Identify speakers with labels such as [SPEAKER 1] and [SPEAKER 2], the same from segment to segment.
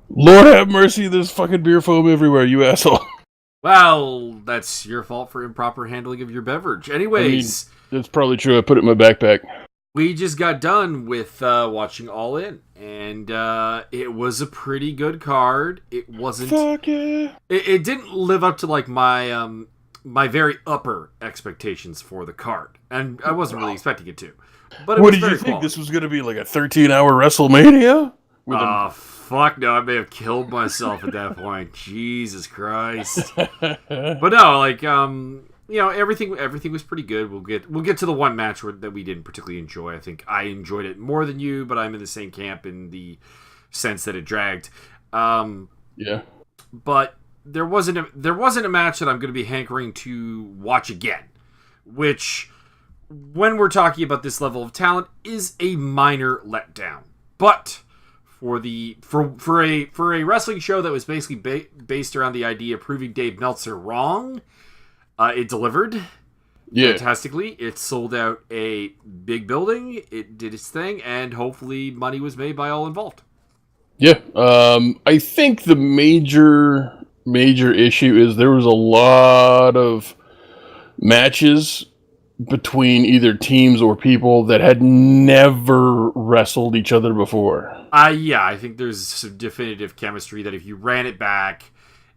[SPEAKER 1] Lord have mercy, there's fucking beer foam everywhere, you asshole.
[SPEAKER 2] Well, that's your fault for improper handling of your beverage.
[SPEAKER 1] I mean,
[SPEAKER 2] Anyways,
[SPEAKER 1] that's probably true. I put it in my backpack.
[SPEAKER 2] we just got done with watching All In, and it was a pretty good card. It wasn't.
[SPEAKER 1] Fuck yeah.
[SPEAKER 2] It didn't live up to like my very upper expectations for the card, and I wasn't really expecting it to. But it
[SPEAKER 1] What
[SPEAKER 2] was
[SPEAKER 1] did you
[SPEAKER 2] very
[SPEAKER 1] think?
[SPEAKER 2] quality.
[SPEAKER 1] This was going to be like a 13-hour WrestleMania?
[SPEAKER 2] Fuck no, I may have killed myself at that point. Jesus Christ. But no, like everything was pretty good. We'll get to the one match that we didn't particularly enjoy. I think I enjoyed it more than you, but I'm in the same camp in the sense that it dragged.
[SPEAKER 1] Yeah.
[SPEAKER 2] But there wasn't a match that I'm going to be hankering to watch again, which when we're talking about this level of talent is a minor letdown. But for a wrestling show that was basically based around the idea of proving Dave Meltzer wrong, it delivered fantastically. It sold out a big building. It did its thing, and hopefully money was made by all involved.
[SPEAKER 1] Yeah. I think the major issue is there was a lot of matches between either teams or people that had never wrestled each other before.
[SPEAKER 2] I think there's some definitive chemistry that if you ran it back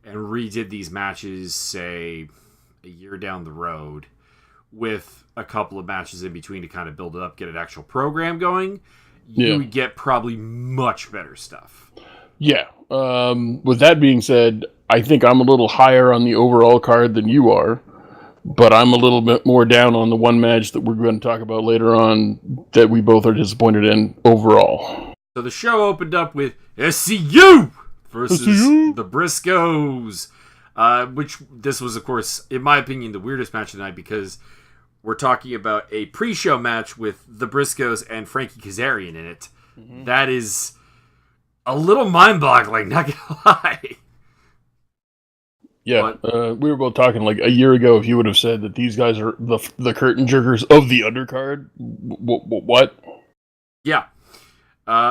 [SPEAKER 2] and redid these matches, say, a year down the road, with a couple of matches in between to kind of build it up, get an actual program going, you would get probably much better stuff.
[SPEAKER 1] Yeah. With that being said, I think I'm a little higher on the overall card than you are. But I'm a little bit more down on the one match that we're going to talk about later on that we both are disappointed in overall.
[SPEAKER 2] So the show opened up with SCU versus the Briscoes, which this was, of course, in my opinion, the weirdest match of the night because we're talking about a pre-show match with the Briscoes and Frankie Kazarian in it. Mm-hmm. That is a little mind-boggling, not gonna lie.
[SPEAKER 1] Yeah, we were both talking like a year ago. If you would have said that these guys are the curtain jerkers of the undercard, what?
[SPEAKER 2] Yeah,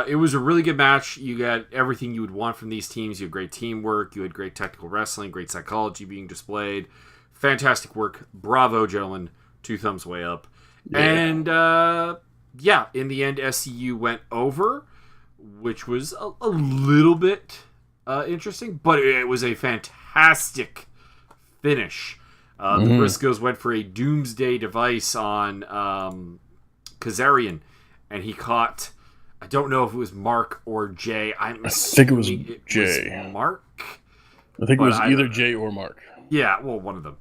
[SPEAKER 2] it was a really good match. You got everything you would want from these teams. You had great teamwork. You had great technical wrestling, great psychology being displayed. Fantastic work. Bravo, gentlemen. 2 thumbs way up. Yeah. And in the end, SCU went over, which was a little bit interesting, but it was a fantastic finish. The Briscoes went for a doomsday device on Kazarian, and he caught, I don't know if it was Mark or Jay. I
[SPEAKER 1] think it was Jay.
[SPEAKER 2] Was Mark?
[SPEAKER 1] I think it was either Jay or Mark.
[SPEAKER 2] Yeah, well, one of them.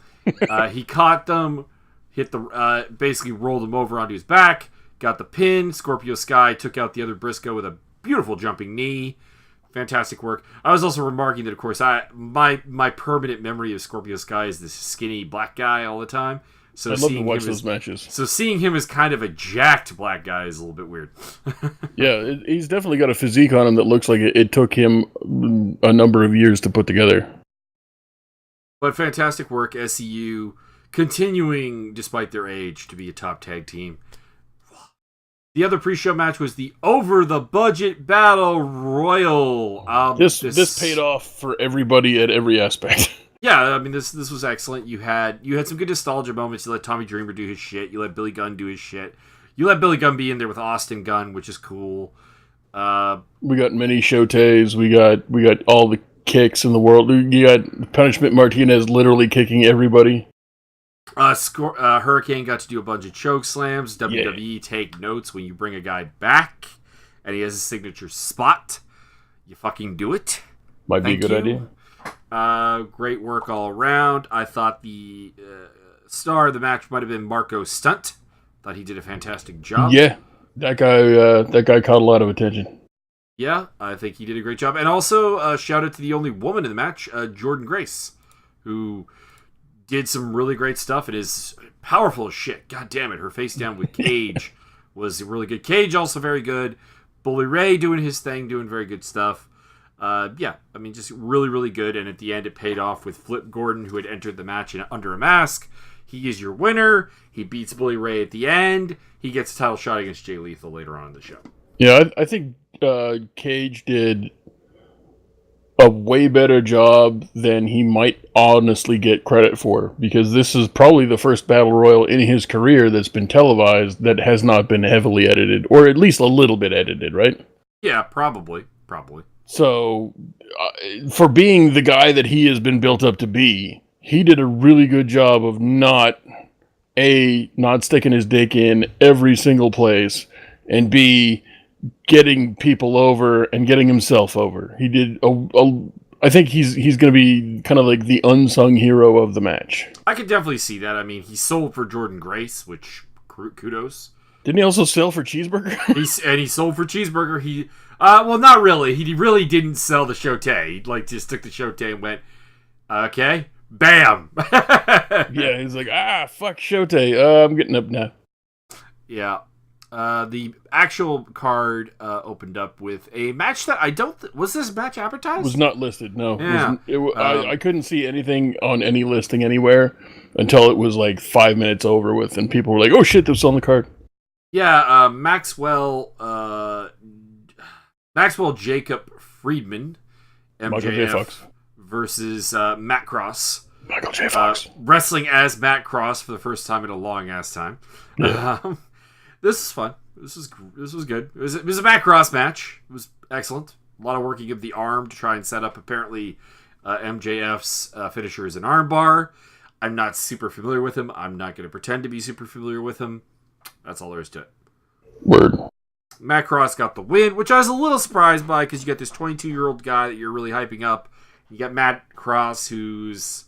[SPEAKER 2] He caught them, hit the basically rolled him over onto his back, got the pin. Scorpio Sky took out the other Briscoe with a beautiful jumping knee. Fantastic work. I was also remarking that, of course, my permanent memory of Scorpio Sky is this skinny black guy all the time. So
[SPEAKER 1] I'd love to watch those matches.
[SPEAKER 2] So seeing him as kind of a jacked black guy is a little bit weird.
[SPEAKER 1] Yeah, he's definitely got a physique on him that looks like it took him a number of years to put together.
[SPEAKER 2] But fantastic work, SCU, continuing, despite their age, to be a top tag team. The other pre-show match was the over-the-budget Battle Royal.
[SPEAKER 1] This paid off for everybody at every aspect.
[SPEAKER 2] Yeah, I mean, this was excellent. You had some good nostalgia moments. You let Tommy Dreamer do his shit. You let Billy Gunn do his shit. You let Billy Gunn be in there with Austin Gunn, which is cool.
[SPEAKER 1] We got many shotes. We got all the kicks in the world. You got Punishment Martinez literally kicking everybody.
[SPEAKER 2] Hurricane got to do a bunch of choke slams. WWE take notes when you bring a guy back and he has a signature spot. You fucking do it.
[SPEAKER 1] Might be a good idea.
[SPEAKER 2] Great work all around. I thought the star of the match might have been Marco Stunt. Thought he did a fantastic job.
[SPEAKER 1] Yeah, that guy caught a lot of attention.
[SPEAKER 2] Yeah, I think he did a great job. And also, shout out to the only woman in the match, Jordan Grace, who did some really great stuff. It is powerful as shit. God damn it. Her face down with Cage was really good. Cage also very good. Bully Ray doing his thing, doing very good stuff. Just really, really good. And at the end, it paid off with Flip Gordon, who had entered the match under a mask. He is your winner. He beats Bully Ray at the end. He gets a title shot against Jay Lethal later on in the show.
[SPEAKER 1] Yeah, I think Cage did a way better job than he might honestly get credit for, because this is probably the first battle royal in his career that's been televised that has not been heavily edited, or at least a little bit edited, right?
[SPEAKER 2] Yeah, probably.
[SPEAKER 1] So, for being the guy that he has been built up to be, he did a really good job of not sticking his dick in every single place, and B, getting people over and getting himself over. He did I think he's going to be kind of like the unsung hero of the match.
[SPEAKER 2] I could definitely see that. I mean, he sold for Jordan Grace, which kudos.
[SPEAKER 1] Didn't he also sell for Cheeseburger?
[SPEAKER 2] he sold for Cheeseburger. He well, not really. He really didn't sell the Shote. He just took the Shote and went, okay, bam.
[SPEAKER 1] Yeah, he's like, fuck Shote. I'm getting up now.
[SPEAKER 2] Yeah. The actual card opened up with a match that I don't... was this match advertised?
[SPEAKER 1] It was not listed, no.
[SPEAKER 2] Yeah.
[SPEAKER 1] I couldn't see anything on any listing anywhere until it was like 5 minutes over with, and people were like, oh shit, this was on the card.
[SPEAKER 2] Yeah, Maxwell Jacob Friedman, MJF, versus Matt Cross.
[SPEAKER 1] Michael J. Fox.
[SPEAKER 2] Wrestling as Matt Cross for the first time in a long ass time.
[SPEAKER 1] Yeah.
[SPEAKER 2] This is fun. This was good. It was a Matt Cross match. It was excellent. A lot of working of the arm to try and set up apparently MJF's finisher is an arm bar. I'm not super familiar with him. I'm not going to pretend to be super familiar with him. That's all there is to it.
[SPEAKER 1] Word.
[SPEAKER 2] Matt Cross got the win, which I was a little surprised by because you got this 22-year-old guy that you're really hyping up. You got Matt Cross, who's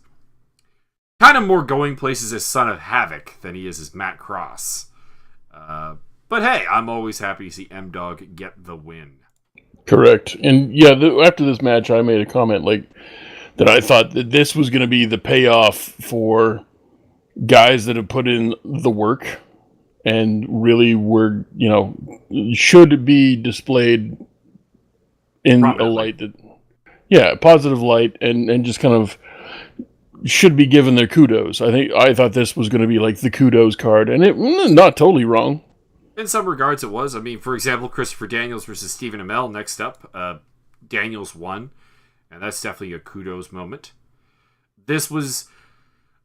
[SPEAKER 2] kind of more going places as Son of Havoc than he is as Matt Cross. But hey, I'm always happy to see M-Dog get the win.
[SPEAKER 1] Correct. And yeah, after this match, I made a comment that I thought that this was going to be the payoff for guys that have put in the work and really were, should be displayed in a light that, positive light, and just kind of should be given their kudos. I thought this was going to be like the kudos card, and it not totally wrong.
[SPEAKER 2] In some regards, it was. I mean, for example, Christopher Daniels versus Stephen Amell next up. Daniels won, and that's definitely a kudos moment. This was,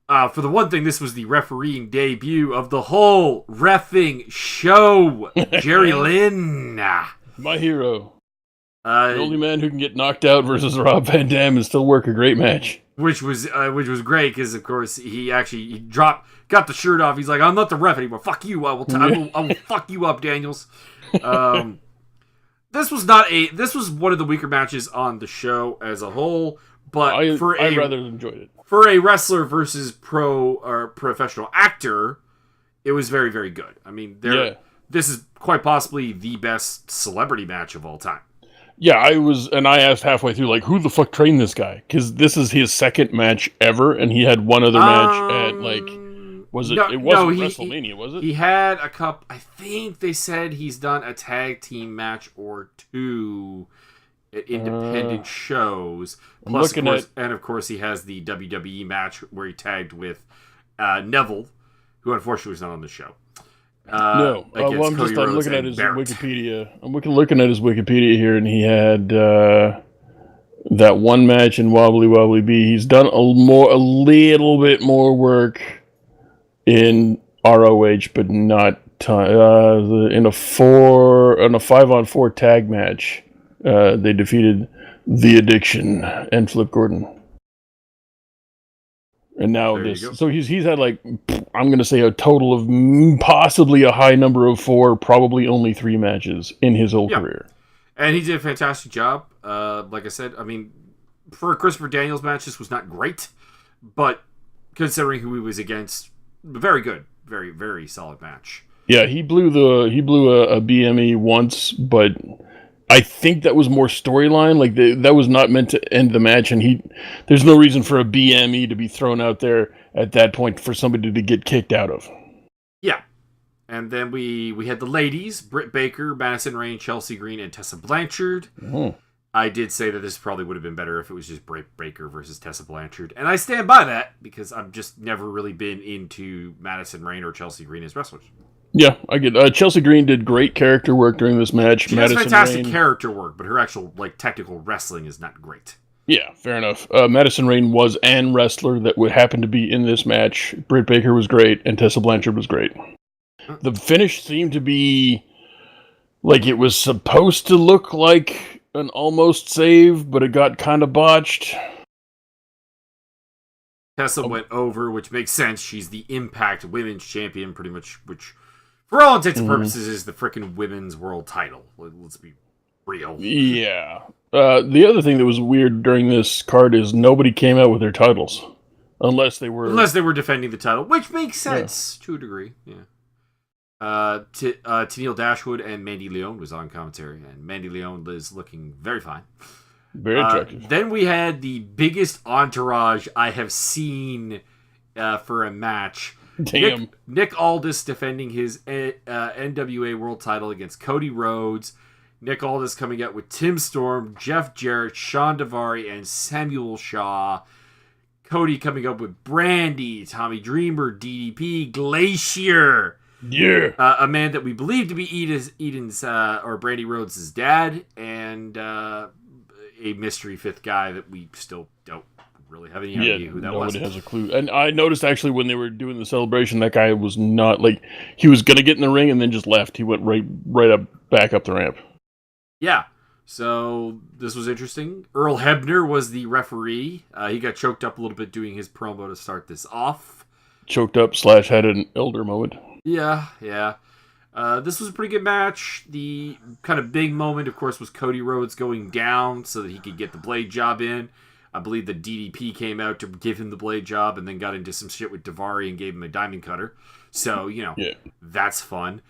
[SPEAKER 2] for the one thing, this was the refereeing debut of the whole reffing show. Jerry Lynn,
[SPEAKER 1] my hero, the only man who can get knocked out versus Rob Van Dam and still work a great match.
[SPEAKER 2] Which was great because, of course, he got the shirt off. He's like, I'm not the ref anymore. Fuck you. I will fuck you up, Daniels. This was one of the weaker matches on the show as a whole, but I
[SPEAKER 1] rather enjoyed it.
[SPEAKER 2] For a wrestler versus professional actor, it was very, very good. I mean, this is quite possibly the best celebrity match of all time.
[SPEAKER 1] Yeah, I asked halfway through, like, who the fuck trained this guy? Because this is his second match ever, and he had one other match at, like, it wasn't WrestleMania, was it?
[SPEAKER 2] He had a couple, I think they said he's done a tag team match or two at independent shows. Plus, of course, he has the WWE match where he tagged with Neville, who unfortunately was not on the show.
[SPEAKER 1] I'm looking at his Wikipedia. I'm looking at his Wikipedia here, and he had that one match in Wobbly Wobbly Bee. He's done a little bit more work in ROH, but not in a 5-on-4 tag match. They defeated The Addiction and Flip Gordon. And now so he's had like, I'm going to say a total of possibly a high number of 4, probably only 3 matches in his whole career.
[SPEAKER 2] And he did a fantastic job. Like I said, I mean, for a Christopher Daniels match, this was not great, but considering who he was against, very good, very, very solid match. Yeah,
[SPEAKER 1] he blew a BME once, but I think that was more storyline. Like that was not meant to end the match, and there's no reason for a BME to be thrown out there at that point for somebody to get kicked out of.
[SPEAKER 2] Yeah, and then we had the ladies: Britt Baker, Madison Rayne, Chelsea Green, and Tessa Blanchard. Mm-hmm. I did say that this probably would have been better if it was just Britt Baker versus Tessa Blanchard, and I stand by that because I've just never really been into Madison Rayne or Chelsea Green as wrestlers.
[SPEAKER 1] Yeah, I get. Chelsea Green did great character work during this match.
[SPEAKER 2] She does fantastic character work, but her actual technical wrestling is not great.
[SPEAKER 1] Yeah, fair enough. Madison Rayne was an wrestler that would happen to be in this match. Britt Baker was great, and Tessa Blanchard was great. The finish seemed to be like it was supposed to look like an almost save, but it got kind of botched.
[SPEAKER 2] Tessa went over, which makes sense. She's the Impact Women's Champion, pretty much, which, for all intents and purposes, is the freaking women's world title. Let's be real.
[SPEAKER 1] Yeah. The other thing that was weird during this card is nobody came out with their titles. Unless they were
[SPEAKER 2] defending the title, which makes sense to a degree. Yeah. Tennille Dashwood and Mandy Leon was on commentary, and Mandy Leon is looking very fine.
[SPEAKER 1] Very attractive.
[SPEAKER 2] Then we had the biggest entourage I have seen for a match.
[SPEAKER 1] Damn.
[SPEAKER 2] Nick Aldis defending his NWA World Title against Cody Rhodes. Nick Aldis coming out with Tim Storm, Jeff Jarrett, Sean Daivari, and Samuel Shaw. Cody coming up with Brandy, Tommy Dreamer, DDP, Glacier.
[SPEAKER 1] Yeah.
[SPEAKER 2] A man that we believe to be Eden's or Brandy Rhodes' dad, and a mystery fifth guy that we still don't really have any idea who that was.
[SPEAKER 1] Nobody has a clue. And I noticed actually when they were doing the celebration, that guy was not like he was gonna get in the ring and then just left. He went right up back up the ramp.
[SPEAKER 2] Yeah. So this was interesting. Earl Hebner was the referee. He got choked up a little bit doing his promo to start this off.
[SPEAKER 1] Choked up / had an elder moment.
[SPEAKER 2] Yeah. This was a pretty good match. The kind of big moment, of course, was Cody Rhodes going down so that he could get the blade job in. I believe the DDP came out to give him the blade job and then got into some shit with Daivari and gave him a diamond cutter. So, That's fun.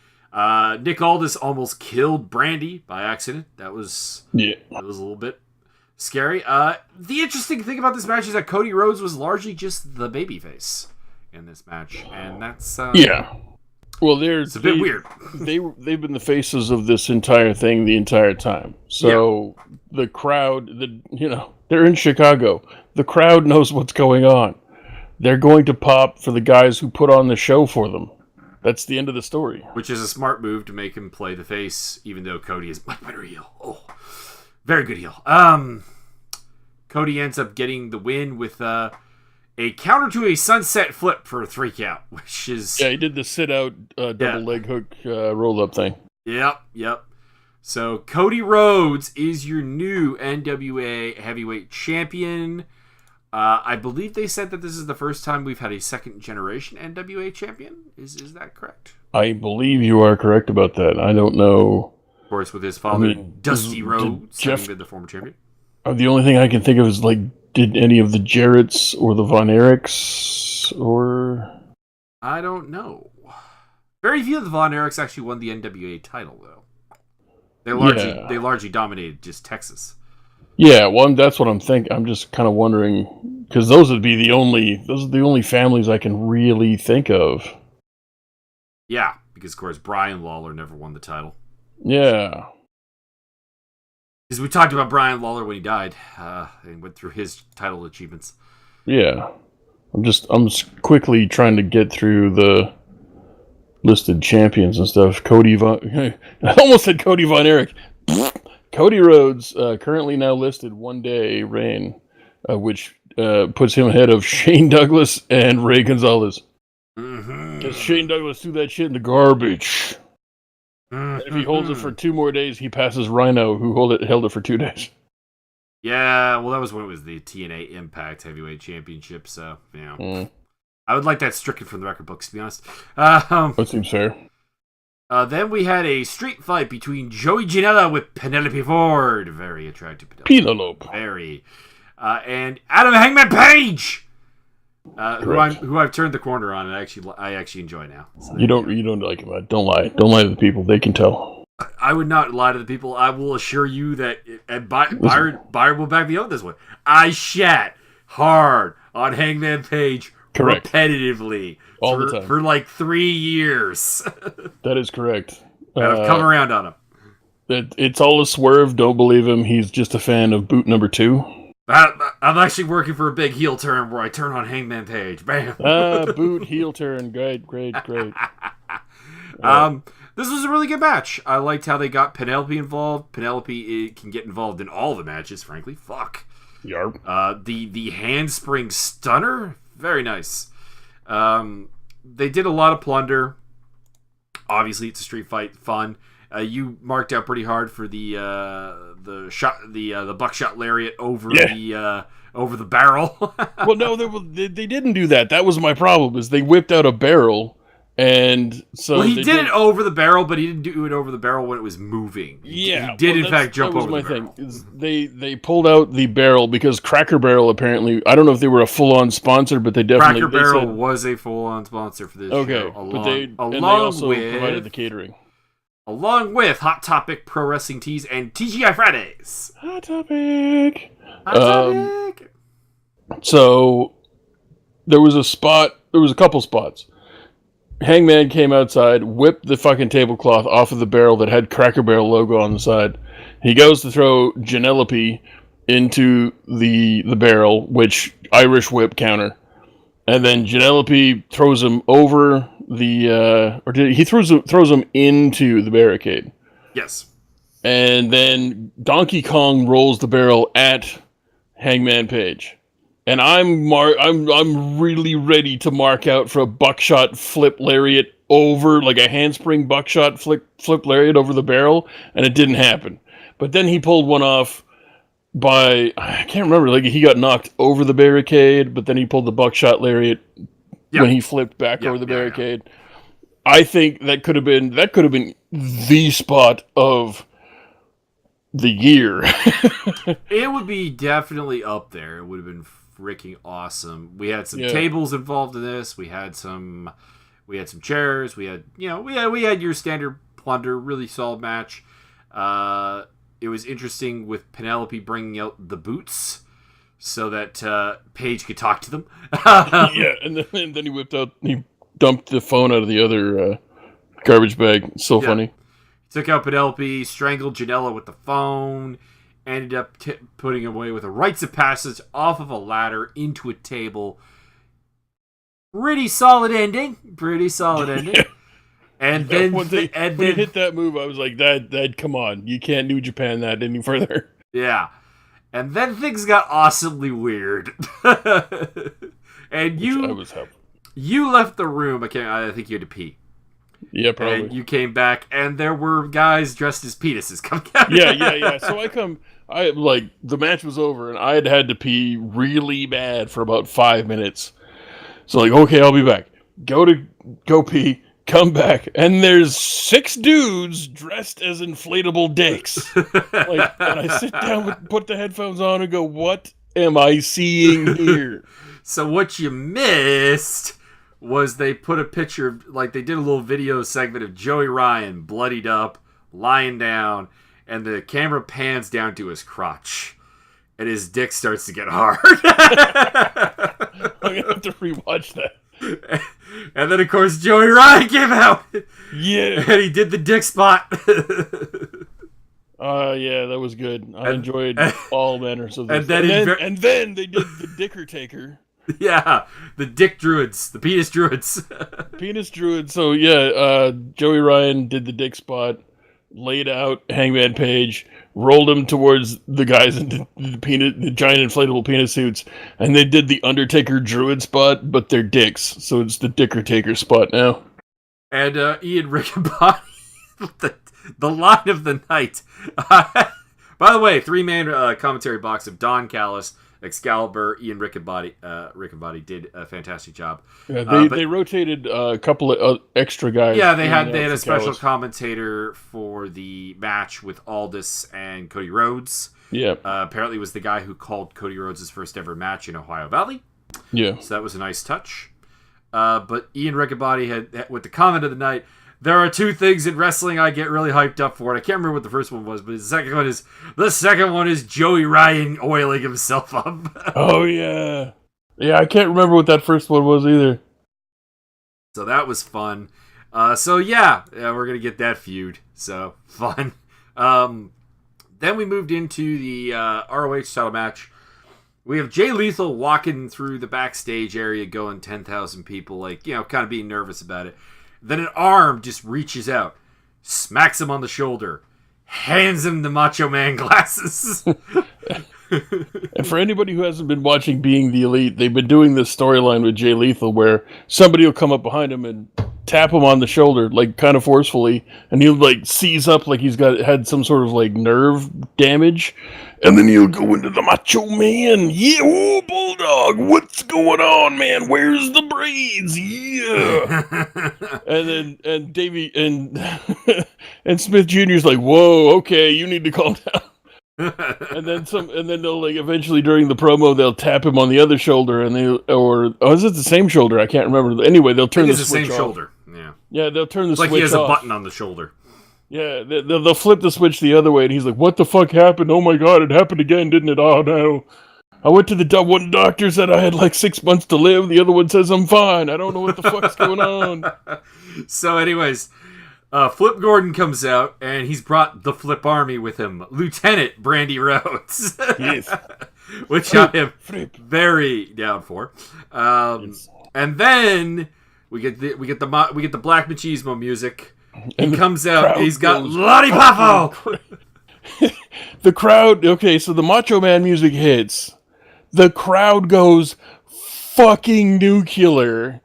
[SPEAKER 2] Nick Aldis almost killed Brandy by accident. That was a little bit scary. The interesting thing about this match is that Cody Rhodes was largely just the babyface in this match, and that's
[SPEAKER 1] Well,
[SPEAKER 2] it's a bit weird.
[SPEAKER 1] They've been the faces of this entire thing the entire time. So the crowd, they're in Chicago. The crowd knows what's going on. They're going to pop for the guys who put on the show for them. That's the end of the story.
[SPEAKER 2] Which is a smart move to make him play the face, even though Cody is much better heel. Oh, very good heel. Cody ends up getting the win with a counter to a sunset flip for a 3 count, which is...
[SPEAKER 1] Yeah, he did the sit-out double leg hook roll-up thing.
[SPEAKER 2] Yep. So Cody Rhodes is your new NWA Heavyweight Champion. I believe they said that this is the first time we've had a second-generation NWA Champion. Is that correct?
[SPEAKER 1] I believe you are correct about that. I don't know.
[SPEAKER 2] Of course, with his father, Dusty Rhodes, having been the former champion.
[SPEAKER 1] The only thing I can think of is, did any of the Jarretts or the Von Erichs or...
[SPEAKER 2] I don't know. Very few of the Von Erichs actually won the NWA title, though. They largely dominated just Texas.
[SPEAKER 1] Yeah, well, that's what I'm thinking. I'm just kind of wondering, because those are the only families I can really think of.
[SPEAKER 2] Yeah, because of course Brian Lawler never won the title.
[SPEAKER 1] Yeah.
[SPEAKER 2] Because we talked about Brian Lawler when he died, and went through his title achievements.
[SPEAKER 1] Yeah. I'm just quickly trying to get through the listed champions and stuff. I almost said Cody Von Erich. Cody Rhodes, currently now listed 1 day reign, which puts him ahead of Shane Douglas and Ray Gonzalez. Because Shane Douglas threw that shit in the garbage. And if he holds it for 2 more days, he passes Rhino, who held it for 2 days.
[SPEAKER 2] Yeah, well, that was when it was the TNA Impact Heavyweight Championship, so, I would like that stricken from the record books, to be honest.
[SPEAKER 1] That seems fair.
[SPEAKER 2] Then we had a street fight between Joey Janela with Penelope Ford. Very attractive
[SPEAKER 1] Penelope.
[SPEAKER 2] Very. And Adam Hangman Page! Who I've turned the corner on and I actually enjoy now. So
[SPEAKER 1] you don't like him. Don't lie. Don't lie to the people. They can tell.
[SPEAKER 2] I would not lie to the people. I will assure you that Byron will back me up on this one. I shat hard on Hangman Page repetitively
[SPEAKER 1] all the time
[SPEAKER 2] for 3 years.
[SPEAKER 1] That is correct.
[SPEAKER 2] And I've come around on him.
[SPEAKER 1] It's all a swerve. Don't believe him. He's just a fan of boot number 2.
[SPEAKER 2] I'm actually working for a big heel turn where I turn on Hangman Page. Bam.
[SPEAKER 1] Boot heel turn. Great.
[SPEAKER 2] This was a really good match. I liked how they got Penelope involved. Penelope can get involved in all the matches, frankly. Fuck.
[SPEAKER 1] Yarp.
[SPEAKER 2] The handspring stunner, very nice. They did a lot of plunder. Obviously, it's a street fight, fun. You marked out pretty hard for the buckshot lariat over the barrel.
[SPEAKER 1] Well, no, they didn't do that. That was my problem. Is they whipped out a barrel, and so
[SPEAKER 2] he did it over the barrel, but he didn't do it over the barrel when it was moving. He did in fact jump over the barrel.
[SPEAKER 1] That was my thing. Is they pulled out the barrel because Cracker Barrel apparently. I don't know if they were a full-on sponsor, but they definitely.
[SPEAKER 2] Cracker Barrel was a full-on sponsor for this show.
[SPEAKER 1] Okay, but they also provided the catering.
[SPEAKER 2] Along with Hot Topic Pro Wrestling Tees and TGI Fridays.
[SPEAKER 1] Hot Topic.
[SPEAKER 2] Hot Topic.
[SPEAKER 1] So there was a couple spots. Hangman came outside, whipped the fucking tablecloth off of the barrel that had Cracker Barrel logo on the side. He goes to throw Janelope into the barrel, which Irish whip counter. And then Janelope throws him over he throws him into the barricade.
[SPEAKER 2] Yes.
[SPEAKER 1] And then Donkey Kong rolls the barrel at Hangman Page. And I'm really ready to mark out for a buckshot flip lariat over, like a handspring buckshot flip lariat over the barrel, and it didn't happen. But then he pulled one off I can't remember, like he got knocked over the barricade, but then he pulled the buckshot lariat when he flipped back over the barricade. Yeah. I think that could have been the spot of the year.
[SPEAKER 2] It would be definitely up there. It would have been freaking awesome. We had some tables involved in this. We had some chairs. We had your standard plunder. Really solid match. It was interesting with Penelope bringing out the boots so that Paige could talk to them.
[SPEAKER 1] And then he dumped the phone out of the other garbage bag. So funny.
[SPEAKER 2] Took out Penelope, strangled Janela with the phone, ended up putting him away with a rites of passage off of a ladder into a table. Pretty solid ending. And then
[SPEAKER 1] when he hit that move, I was like, that come on, you can't New Japan that any further.
[SPEAKER 2] Yeah. And then things got awesomely weird. And you left the room. I think you had to pee.
[SPEAKER 1] Yeah, probably.
[SPEAKER 2] And you came back, and there were guys dressed as penises coming out.
[SPEAKER 1] Yeah. So the match was over, and I had to pee really bad for about 5 minutes. So okay, I'll be back. Go pee. Come back, and there's 6 dudes dressed as inflatable dicks. And I sit down, put the headphones on, and go, "What am I seeing here?"
[SPEAKER 2] So what you missed was they put a picture of, they did a little video segment of Joey Ryan bloodied up, lying down, and the camera pans down to his crotch, and his dick starts to get hard.
[SPEAKER 1] I'm gonna have to rewatch that.
[SPEAKER 2] And then, of course, Joey Ryan came out.
[SPEAKER 1] Yeah.
[SPEAKER 2] And he did the dick spot.
[SPEAKER 1] Yeah, that was good. I enjoyed all manners of this. And then they did the Dicker Taker.
[SPEAKER 2] Yeah, the Dick Druids. The Penis Druids.
[SPEAKER 1] Penis Druids. So, Joey Ryan did the dick spot, laid out Hangman Page, rolled him towards the guys in the giant inflatable penis suits, and they did the Undertaker Druid spot, but they're dicks, so it's the Dicker Taker spot now.
[SPEAKER 2] And Ian Riccaboni, the line of the night. By the way, 3-man commentary box of Don Callis, Excalibur, Ian Riccaboni. Riccaboni did a fantastic job.
[SPEAKER 1] Yeah, they rotated a couple of extra guys.
[SPEAKER 2] Yeah, they had a special commentator for the match with Aldis and Cody Rhodes.
[SPEAKER 1] Yeah.
[SPEAKER 2] Apparently was the guy who called Cody Rhodes' first ever match in Ohio Valley.
[SPEAKER 1] Yeah.
[SPEAKER 2] So that was a nice touch. But Ian Riccaboni had, with the comment of the night, there are 2 things in wrestling I get really hyped up for, and I can't remember what the first one was, but the second one is Joey Ryan oiling himself up.
[SPEAKER 1] Oh yeah. Yeah, I can't remember what that first one was either.
[SPEAKER 2] So that was fun. We're gonna get that feud. So fun. Then we moved into the ROH title match. We have Jay Lethal walking through the backstage area, going 10,000 people, kind of being nervous about it. Then an arm just reaches out, smacks him on the shoulder, hands him the Macho Man glasses.
[SPEAKER 1] And for anybody who hasn't been watching Being the Elite, they've been doing this storyline with Jay Lethal where somebody will come up behind him and tap him on the shoulder, like kind of forcefully, and he'll like seize up like he's had some sort of like nerve damage, and then he'll go into the Macho Man. Yeah, oh Bulldog, what's going on, man? Where's the braids? Yeah. and Davey and and Smith Jr.'s like, whoa, okay, you need to calm down. and then they'll like eventually during the promo they'll tap him on the other shoulder and is it the same shoulder? I can't remember. Anyway, they'll turn the switch off. Shoulder. Yeah, they'll turn the switch off. Like he has a
[SPEAKER 2] button on the shoulder.
[SPEAKER 1] Yeah, they'll flip the switch the other way, and he's like, "What the fuck happened? Oh my god, it happened again, didn't it? Oh no." I went to the one doctor, said I had like 6 months to live. The other one says I'm fine. I don't know what the fuck's going on.
[SPEAKER 2] So anyways, Flip Gordon comes out, and he's brought the Flip Army with him. Lieutenant Brandy Rhodes.
[SPEAKER 1] Yes.
[SPEAKER 2] Which I am very down for.
[SPEAKER 1] Yes.
[SPEAKER 2] And then we get the Black Machismo music. He comes out, he's got Lottie Poffo!
[SPEAKER 1] The crowd, okay, so the Macho Man music hits. The crowd goes fucking nuclear.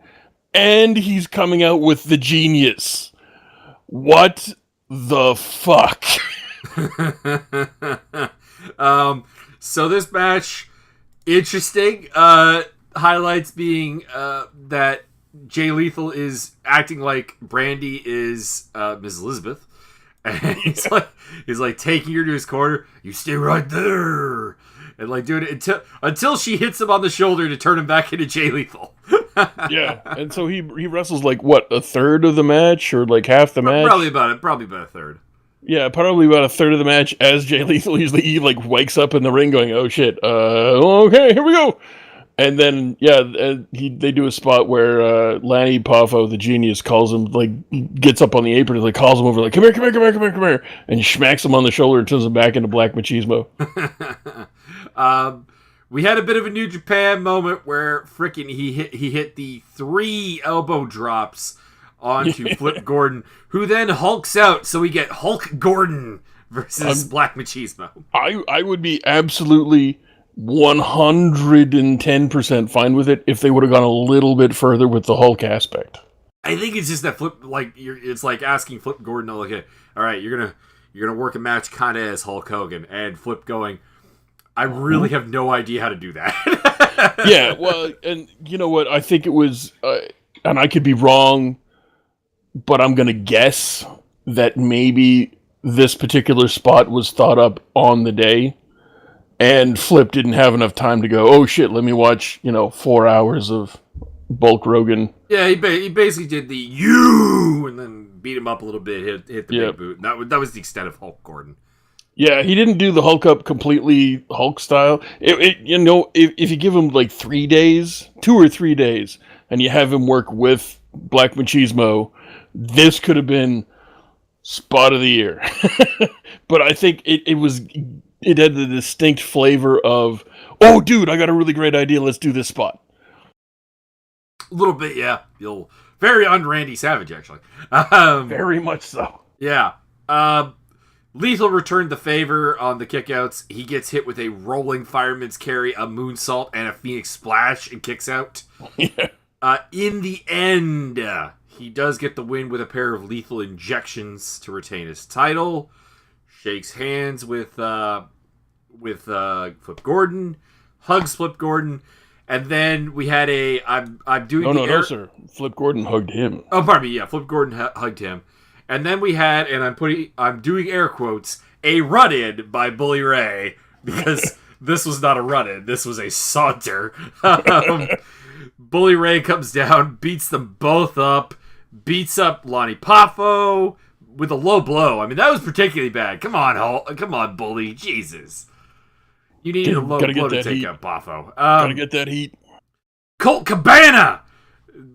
[SPEAKER 1] And he's coming out with the Genius. What the fuck?
[SPEAKER 2] So this match, interesting. Highlights being that Jay Lethal is acting like Brandy is Ms. Elizabeth. And he's like taking her to his corner. You stay right there. And like doing it until she hits him on the shoulder to turn him back into Jay Lethal.
[SPEAKER 1] Yeah, and so he wrestles like what, a third of the match or like half the match?
[SPEAKER 2] Probably about a third.
[SPEAKER 1] Yeah, probably about a third of the match as Jay Lethal. Usually he like wakes up in the ring going, "Oh shit, okay, here we go." And then they do a spot where Lanny Poffo, the Genius, calls him, like gets up on the apron and like calls him over like, "Come here," and smacks him on the shoulder and turns him back into Black Machismo.
[SPEAKER 2] We had a bit of a New Japan moment where frickin' he hit the 3 elbow drops onto Flip Gordon, who then hulks out, so we get Hulk Gordon versus Black Machismo.
[SPEAKER 1] I would be absolutely 110% fine with it if they would have gone a little bit further with the Hulk aspect.
[SPEAKER 2] I think it's just that Flip, like it's like asking Flip Gordon, "Okay, all right, you're gonna work a match kind of as Hulk Hogan," and Flip going, "I really have no idea how to do that."
[SPEAKER 1] Yeah, well, and you know what? I think it was, and I could be wrong, but I'm gonna guess that maybe this particular spot was thought up on the day. And Flip didn't have enough time to go, "Oh shit, let me watch, 4 hours of Bulk Rogan."
[SPEAKER 2] Yeah, he basically did the "you" and then beat him up a little bit, hit the big boot. And that was the extent of Hulk Gordon.
[SPEAKER 1] Yeah, he didn't do the Hulk up completely Hulk style. If you give him like 3 days, 2 or 3 days, and you have him work with Black Machismo, this could have been spot of the year. But I think it had the distinct flavor of, "Oh, dude, I got a really great idea. Let's do this spot."
[SPEAKER 2] A little bit, yeah. Very on Randy Savage, actually.
[SPEAKER 1] Very much so.
[SPEAKER 2] Yeah. Lethal returned the favor on the kickouts. He gets hit with a rolling fireman's carry, a moonsault, and a Phoenix splash and kicks out.
[SPEAKER 1] Yeah.
[SPEAKER 2] In the end, he does get the win with a pair of lethal injections to retain his title. Shakes hands with Flip Gordon, hugs Flip Gordon, and then we had I'm doing
[SPEAKER 1] no, sir. Flip Gordon hugged him.
[SPEAKER 2] Oh, pardon me. Yeah, Flip Gordon hugged him, and then we had, and I'm doing air quotes, a run-in by Bully Ray, because this was not a run-in, this was a saunter. Bully Ray comes down, beats them both up, beats up Lonnie Poffo with a low blow. I mean, that was particularly bad. Come on, Bully. Jesus. You needed a low blow to take out Poffo.
[SPEAKER 1] Gotta get that heat.
[SPEAKER 2] Colt Cabana,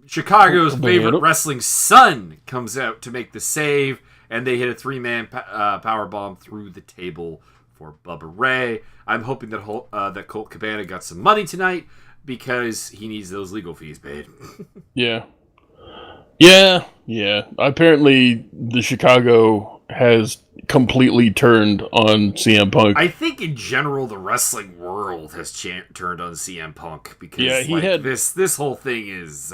[SPEAKER 2] Chicago's favorite wrestling son, comes out to make the save, and they hit a 3-man power bomb through the table for Bubba Ray. I'm hoping that Colt Cabana got some money tonight because he needs those legal fees paid.
[SPEAKER 1] Yeah. Apparently, the Chicago has completely turned on CM Punk.
[SPEAKER 2] I think in general the wrestling world has turned on CM Punk because this whole thing is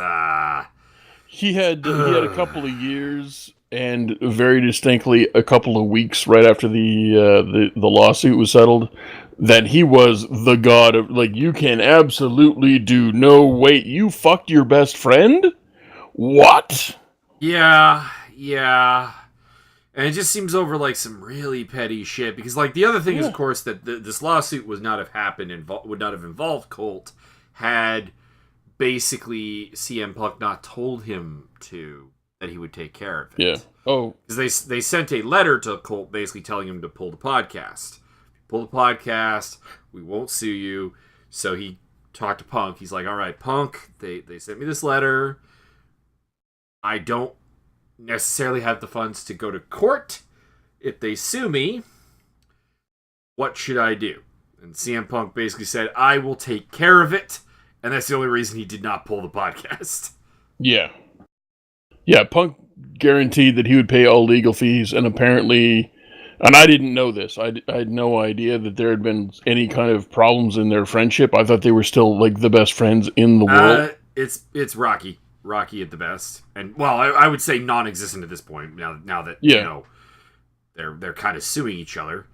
[SPEAKER 1] he had a couple of years and very distinctly a couple of weeks right after the lawsuit was settled that he was the god of, like, you can absolutely do no wait, you fucked your best friend? What?
[SPEAKER 2] Yeah. And it just seems over like some really petty shit because, like, the other thing is, of course, that this lawsuit would not have involved Colt had basically CM Punk not told him that he would take care of it.
[SPEAKER 1] Yeah. Oh,
[SPEAKER 2] because they sent a letter to Colt basically telling him to pull the podcast. Pull the podcast, we won't sue you. So he talked to Punk. He's like, all right, Punk, they sent me this letter. I don't necessarily have the funds to go to court. If they sue me, what should I do? And CM Punk basically said, I will take care of it. And that's the only reason he did not pull the podcast.
[SPEAKER 1] Yeah. Yeah, Punk guaranteed that he would pay all legal fees, and apparently, and I didn't know this, I had no idea that there had been any kind of problems in their friendship. I thought they were still, like, the best friends in the world.
[SPEAKER 2] It's Rocky at the best, and well, I would say non-existent at this point. Now that you know they're kind of suing each other.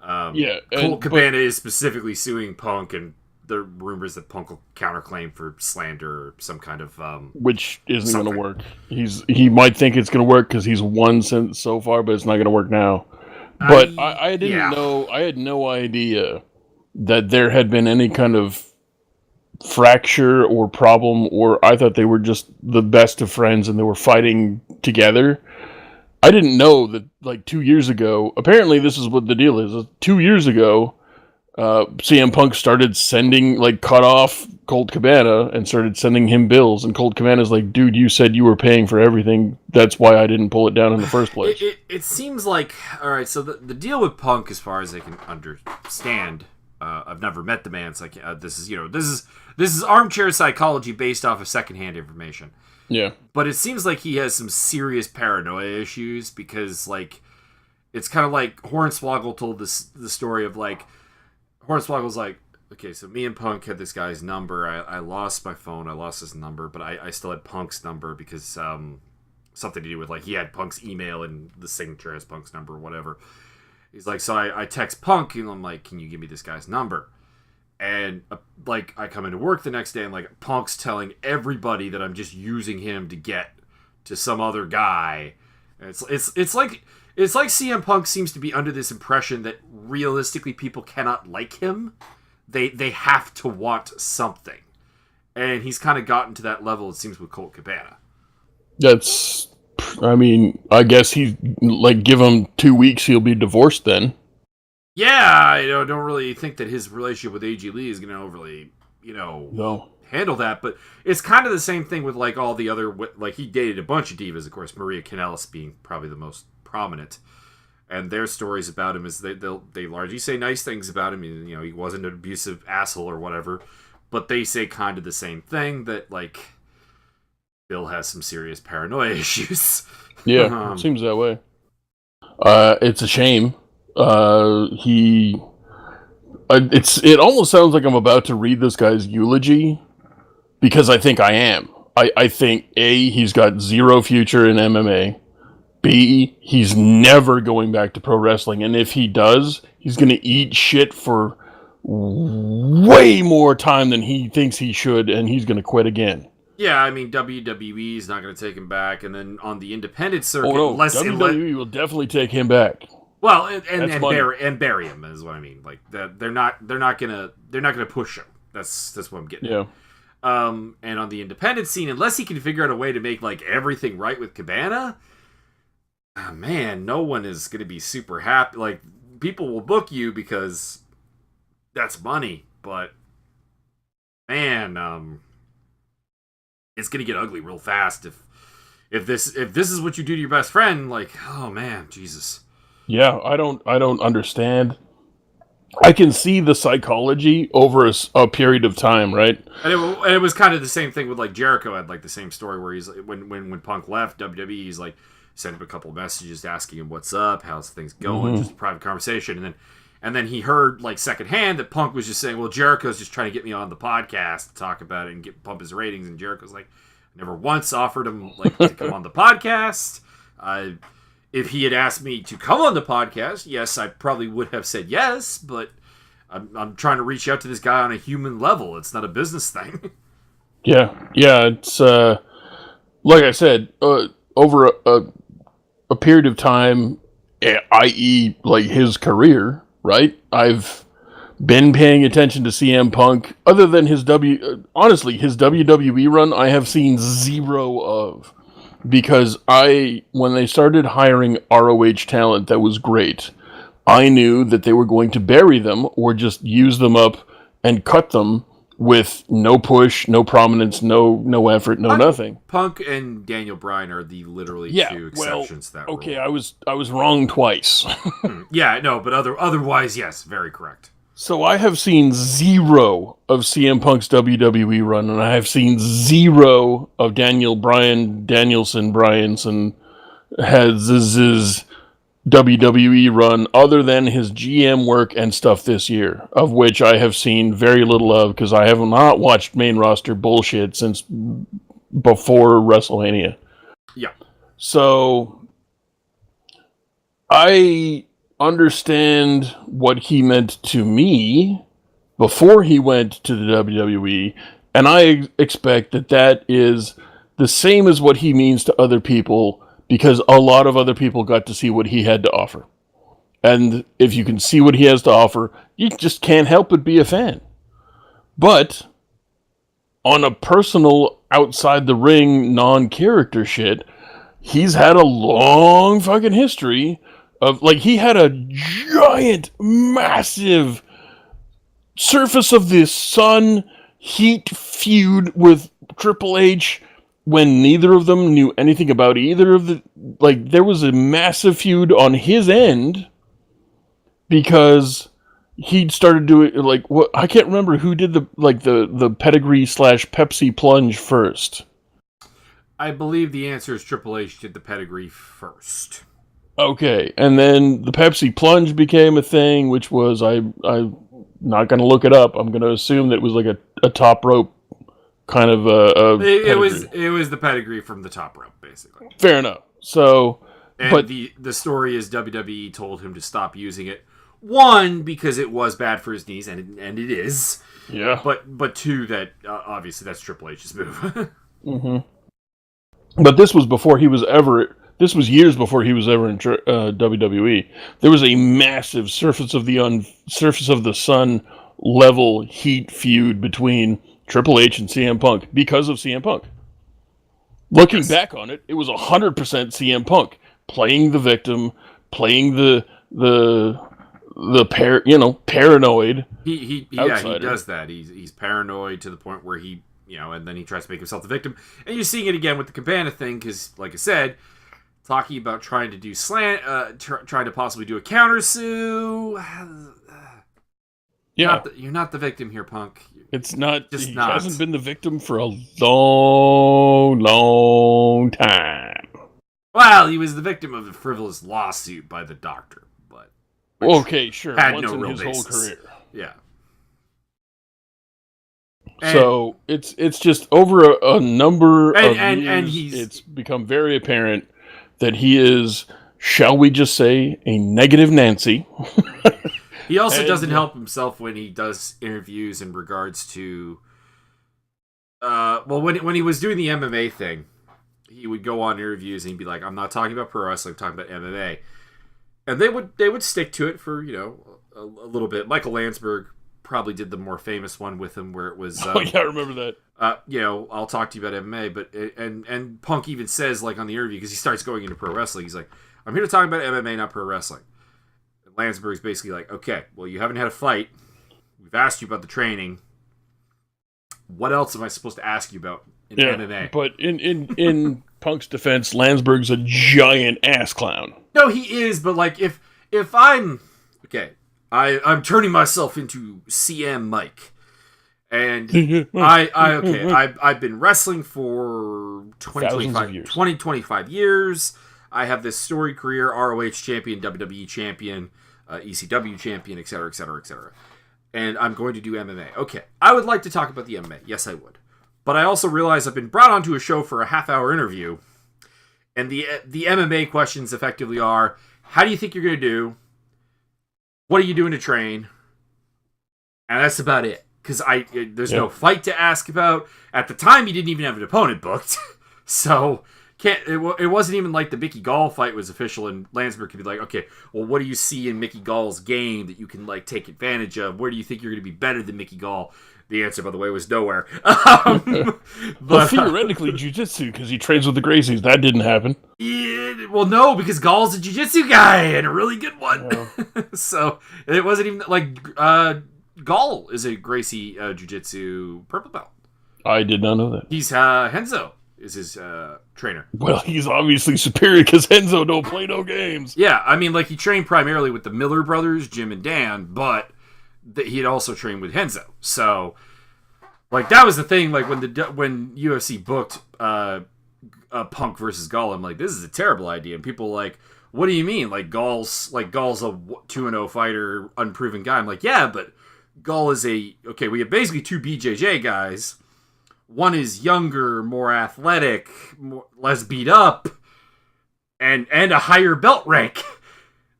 [SPEAKER 2] Colt Cabana is specifically suing Punk, and the rumors that Punk will counterclaim for slander or some kind of
[SPEAKER 1] which isn't going to work. He might think it's going to work because he's won since so far, but it's not going to work now. But I didn't know. I had no idea that there had been any kind of fracture or problem, or I thought they were just the best of friends and they were fighting together. I didn't know that, like, 2 years ago, apparently this is what the deal is. 2 years ago, CM Punk started sending, like, cut off Colt Cabana and started sending him bills, and Colt Cabana's like, dude, you said you were paying for everything. That's why I didn't pull it down in the first place.
[SPEAKER 2] It seems like, all right, so the deal with Punk, as far as I can understand, I've never met the man. It's like, this is armchair psychology based off of secondhand information.
[SPEAKER 1] Yeah.
[SPEAKER 2] But it seems like he has some serious paranoia issues because, like, it's kind of like Hornswoggle told the story of, like, Hornswoggle's like, okay, so me and Punk had this guy's number. I lost my phone. I lost his number, but I still had Punk's number because something to do with, like, he had Punk's email and the signature has Punk's number or whatever. He's like, so I text Punk and I'm like, can you give me this guy's number? And, like, I come into work the next day and, like, Punk's telling everybody that I'm just using him to get to some other guy. And it's like CM Punk seems to be under this impression that realistically people cannot like him. They have to want something. And he's kind of gotten to that level, it seems, with Colt Cabana.
[SPEAKER 1] I guess he's, like, give him 2 weeks, he'll be divorced then.
[SPEAKER 2] Yeah, I don't really think that his relationship with AJ Lee is going to overly, handle that. But it's kind of the same thing with, like, all the other, like, he dated a bunch of divas, of course, Maria Kanellis being probably the most prominent. And their stories about him is they largely say nice things about him. He wasn't an abusive asshole or whatever. But they say kind of the same thing, that, like, Bill has some serious paranoia issues.
[SPEAKER 1] Yeah, it seems that way. It's a shame. It almost sounds like I'm about to read this guy's eulogy, because I think I am. I think, A, he's got zero future in MMA. B, he's never going back to pro wrestling. And if he does, he's going to eat shit for way more time than he thinks he should, and he's going to quit again.
[SPEAKER 2] Yeah, I mean, WWE is not going to take him back. And then on the independent circuit...
[SPEAKER 1] WWE will definitely take him back.
[SPEAKER 2] Well, and bury him is what I mean. Like, they're not gonna push him. That's what I'm getting.
[SPEAKER 1] Yeah.
[SPEAKER 2] And on the independent scene, unless he can figure out a way to make, like, everything right with Cabana, man, no one is gonna be super happy. Like, people will book you because that's money, but man, it's gonna get ugly real fast if this is what you do to your best friend. Like, oh man, Jesus.
[SPEAKER 1] Yeah, I don't understand. I can see the psychology over a period of time, right?
[SPEAKER 2] And it was kind of the same thing with, like, Jericho had, like, the same story where he's when Punk left WWE, he's like, sent him a couple of messages asking him what's up, how's things going, just a private conversation, and then he heard like secondhand that Punk was just saying, well, Jericho's just trying to get me on the podcast to talk about it and pump his ratings, and Jericho's like, never once offered him like to come on the podcast. If he had asked me to come on the podcast, yes, I probably would have said yes, but I'm trying to reach out to this guy on a human level. It's not a business thing.
[SPEAKER 1] Yeah, it's like I said, over a period of time, i.e., like his career, right? I've been paying attention to CM Punk. Other than his honestly, his WWE run, I have seen zero of. Because when they started hiring ROH talent that was great, I knew that they were going to bury them or just use them up and cut them with no push, no prominence, no effort, nothing.
[SPEAKER 2] Punk and Daniel Bryan are the literally two exceptions to that rule.
[SPEAKER 1] Okay, I was wrong twice.
[SPEAKER 2] Yeah, no, but otherwise, yes, very correct.
[SPEAKER 1] So I have seen zero of CM Punk's WWE run, and I have seen zero of Bryanson has his WWE run, other than his GM work and stuff this year, of which I have seen very little of because I have not watched main roster bullshit since before WrestleMania.
[SPEAKER 2] Yeah.
[SPEAKER 1] So I understand what he meant to me before he went to the WWE, and I expect that is the same as what he means to other people, because a lot of other people got to see what he had to offer. And if you can see what he has to offer, you just can't help but be a fan. But on a personal, outside the ring, non-character shit, he's had a long fucking history of, like, he had a giant, massive surface of the sun heat feud with Triple H when neither of them knew anything about either of the, like, there was a massive feud on his end because he'd started doing, like, what, I can't remember who did the pedigree / Pepsi plunge first.
[SPEAKER 2] I believe the answer is Triple H did the pedigree first.
[SPEAKER 1] Okay, and then the Pepsi plunge became a thing, which was, I'm not going to look it up. I'm going to assume that it was like a top rope kind of
[SPEAKER 2] it was the pedigree from the top rope, basically.
[SPEAKER 1] Fair enough. So,
[SPEAKER 2] but the story is WWE told him to stop using it. One, because it was bad for his knees, and it is.
[SPEAKER 1] Yeah.
[SPEAKER 2] But two, that obviously that's Triple H's move.
[SPEAKER 1] Mm-hmm. But this was before he was ever. This was years before he was ever in WWE. There was a massive surface of the sun level heat feud between Triple H and CM Punk because of CM Punk. Looking back on it, it was 100% CM Punk playing the victim, playing the paranoid.
[SPEAKER 2] He does that. He's paranoid to the point where he, and then he tries to make himself the victim. And you're seeing it again with the Cabana thing because, like I said, talking about trying to do trying to possibly do a counter sue.
[SPEAKER 1] Yeah,
[SPEAKER 2] you're not the victim here, Punk.
[SPEAKER 1] It's not.
[SPEAKER 2] Just
[SPEAKER 1] he
[SPEAKER 2] not.
[SPEAKER 1] hasn't been the victim for a long time.
[SPEAKER 2] Well, he was the victim of a frivolous lawsuit by the doctor, but
[SPEAKER 1] okay, sure.
[SPEAKER 2] Had
[SPEAKER 1] once
[SPEAKER 2] no
[SPEAKER 1] in
[SPEAKER 2] real
[SPEAKER 1] his
[SPEAKER 2] basis.
[SPEAKER 1] whole career.
[SPEAKER 2] Yeah.
[SPEAKER 1] So it's just over a number of years,
[SPEAKER 2] and
[SPEAKER 1] it's become very apparent that he is, shall we just say, a negative Nancy.
[SPEAKER 2] He also doesn't help himself when he does interviews in regards to, when he was doing the MMA thing, he would go on interviews and he'd be like, "I'm not talking about pro wrestling, I'm talking about MMA," and they would stick to it for a little bit. Michael Landsberg probably did the more famous one with him, where it was,
[SPEAKER 1] oh yeah, I remember that.
[SPEAKER 2] I'll talk to you about MMA, but and Punk even says, like, on the interview, because he starts going into pro wrestling, he's like, "I'm here to talk about MMA, not pro wrestling." And Landsberg's basically like, "Okay, well, you haven't had a fight. We've asked you about the training. What else am I supposed to ask you about in MMA?"
[SPEAKER 1] But in Punk's defense, Landsberg's a giant ass clown.
[SPEAKER 2] No, he is, but like if I'm okay, I'm turning myself into CM Mike. And I've been wrestling for 25 years. I have this storied career, ROH champion, WWE champion, ECW champion, etc., etc., etc. And I'm going to do MMA. Okay, I would like to talk about the MMA. Yes, I would. But I also realize I've been brought onto a show for a half-hour interview, and the MMA questions effectively are, how do you think you're going to do? What are you doing to train? And that's about it. Because there's no fight to ask about. At the time, he didn't even have an opponent booked. So it wasn't even like the Mickey Gall fight was official, and Landsberg could be like, okay, well, what do you see in Mickey Gall's game that you can like take advantage of? Where do you think you're going to be better than Mickey Gall? The answer, by the way, was nowhere.
[SPEAKER 1] Well, theoretically, jiu-jitsu, because he trains with the Gracies. That didn't happen.
[SPEAKER 2] Yeah, well, no, because Gall's a jiu-jitsu guy, and a really good one. Yeah. So it wasn't even like Gall is a Gracie jiu-jitsu purple belt.
[SPEAKER 1] I did not know that.
[SPEAKER 2] He's Henzo is his trainer.
[SPEAKER 1] Well, he's obviously superior because Henzo don't play no games.
[SPEAKER 2] Yeah, I mean, like, he trained primarily with the Miller brothers, Jim and Dan, but he had also trained with Henzo. So, like, that was the thing. Like, when UFC booked Punk versus Gall, I'm like, this is a terrible idea. And people were like, what do you mean? Like, Gall's a 2-0 fighter, unproven guy. I'm like, yeah, but Gall is we have basically two BJJ guys. One is younger, more athletic, less beat up, and a higher belt rank.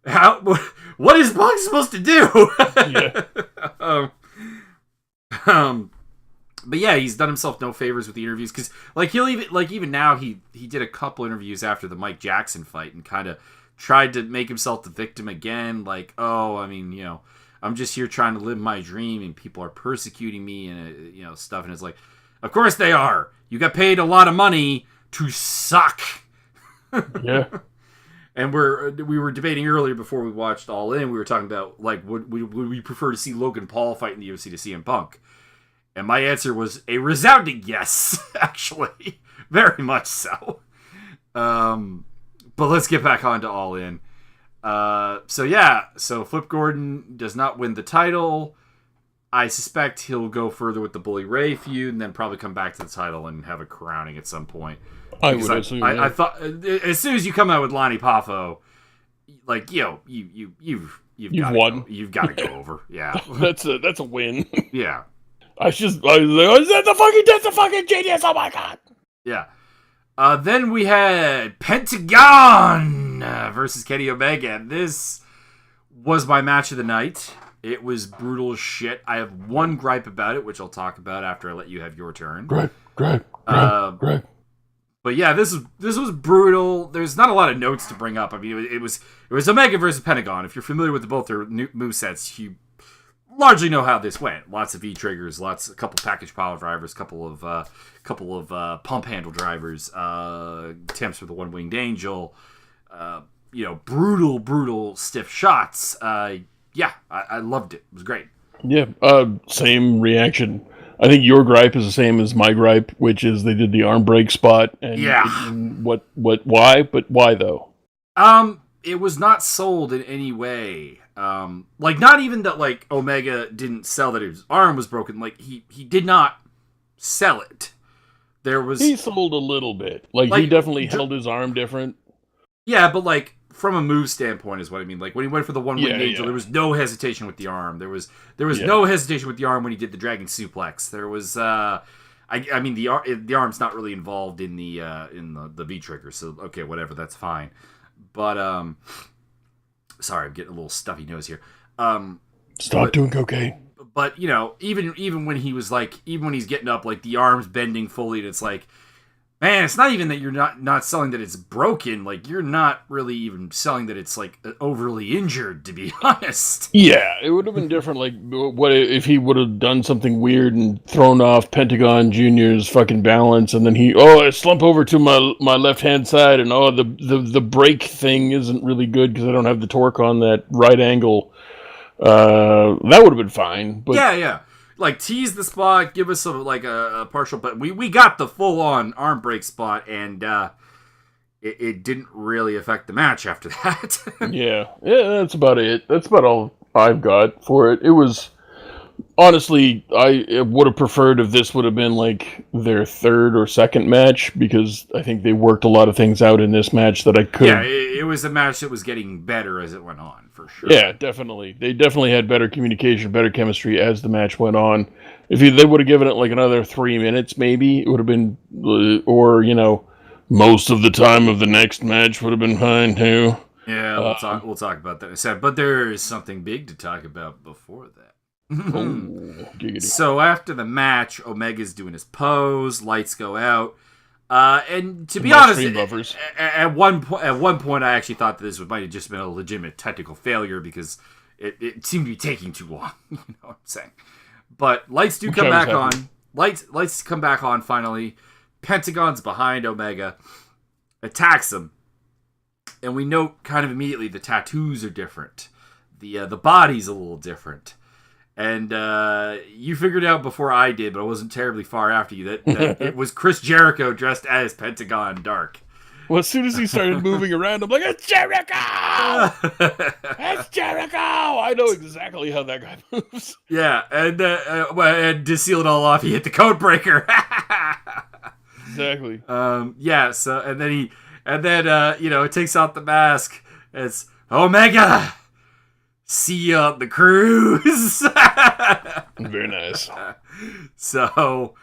[SPEAKER 2] What is Punk supposed to do? Yeah. But yeah, he's done himself no favors with the interviews, because like even now he did a couple interviews after the Mike Jackson fight and kind of tried to make himself the victim again. Like, oh, I mean, I'm just here trying to live my dream, and people are persecuting me, and stuff. And it's like, of course they are. You got paid a lot of money to suck.
[SPEAKER 1] Yeah.
[SPEAKER 2] And we were debating earlier before we watched All In. We were talking about, like, would we prefer to see Logan Paul fight in the UFC to CM Punk? And my answer was a resounding yes, actually. Very much so. But let's get back on to All In. So Flip Gordon does not win the title. I suspect he'll go further with the Bully Ray feud and then probably come back to the title and have a crowning at some point.
[SPEAKER 1] I would assume.
[SPEAKER 2] I thought as soon as you come out with Lonnie Poffo, like, you've
[SPEAKER 1] won.
[SPEAKER 2] You've got to go over. Yeah,
[SPEAKER 1] that's a win.
[SPEAKER 2] Yeah.
[SPEAKER 1] I was like, oh, that's a fucking genius! Oh my god.
[SPEAKER 2] Yeah. Then we had Pentagon versus Kenny Omega, and this was my match of the night. It was brutal as shit. I have one gripe about it, which I'll talk about after I let you have your turn.
[SPEAKER 1] Gripe.
[SPEAKER 2] But yeah, this was brutal. There's not a lot of notes to bring up. I mean, it was Omega versus Pentagon. If you're familiar with both their new movesets, you largely know how this went. Lots of V-triggers, a couple package power drivers, couple of pump handle drivers, attempts for the one-winged angel, brutal stiff shots. Yeah, I loved it. It was great.
[SPEAKER 1] Yeah, same reaction. I think your gripe is the same as my gripe, which is they did the arm break spot. And
[SPEAKER 2] yeah.
[SPEAKER 1] Why? But why though?
[SPEAKER 2] It was not sold in any way. Like, not even that, like, Omega didn't sell that his arm was broken. Like, he did not sell it. He sold a little bit. Like he definitely held his arm different. Yeah, but like, from a move standpoint is what I mean. Like, when he went for the one-winged angel, there was no hesitation with the arm. There was no hesitation with the arm when he did the dragon suplex. There was, I mean, the arm's not really involved in the V trigger, so okay, whatever, that's fine. But sorry, I'm getting a little stuffy nose here.
[SPEAKER 1] Stop doing cocaine.
[SPEAKER 2] But even when he's getting up, like, the arm's bending fully, and it's like, man, it's not even that you're not selling that it's broken. Like, you're not really even selling that it's, like, overly injured, to be honest.
[SPEAKER 1] Yeah, it would have been different. Like, what if he would have done something weird and thrown off Pentagon Jr.'s fucking balance, and then I slump over to my left-hand side, and the brake thing isn't really good because I don't have the torque on that right angle. That would have been fine. But
[SPEAKER 2] yeah. Like, tease the spot, give us a partial, but we got the full-on arm break spot, and it didn't really affect the match after that.
[SPEAKER 1] yeah, that's about it. That's about all I've got for it. It was Honestly, I would have preferred if this would have been like their third or second match, because I think they worked a lot of things out in this match that I could.
[SPEAKER 2] Yeah, it was a match that was getting better as it went on, for sure.
[SPEAKER 1] Yeah, definitely. They definitely had better communication, better chemistry as the match went on. If they would have given it like another 3 minutes, maybe it would have been, or most of the time of the next match would have been fine too.
[SPEAKER 2] Yeah, we'll talk about that in a second. But there is something big to talk about before that.
[SPEAKER 1] Giggity.
[SPEAKER 2] So after the match, Omega's doing his pose, lights go out, and to be honest, at one point, I actually thought that this might have just been a legitimate technical failure because it seemed to be taking too long. You know what I'm saying? But lights do come back on. Lights come back on finally. Pentagon's behind Omega, attacks him, and we note kind of immediately the tattoos are different. The body's a little different. And you figured out before I did, but I wasn't terribly far after you, that it was Chris Jericho dressed as Pentagon Dark.
[SPEAKER 1] Well, as soon as he started moving around, I'm like, it's Jericho! It's Jericho! I know exactly how that guy moves.
[SPEAKER 2] Yeah, and to seal it all off, he hit the code breaker.
[SPEAKER 1] Exactly.
[SPEAKER 2] Yeah, so, and then it takes out the mask. It's Omega! See you on the cruise.
[SPEAKER 1] Very nice.
[SPEAKER 2] So,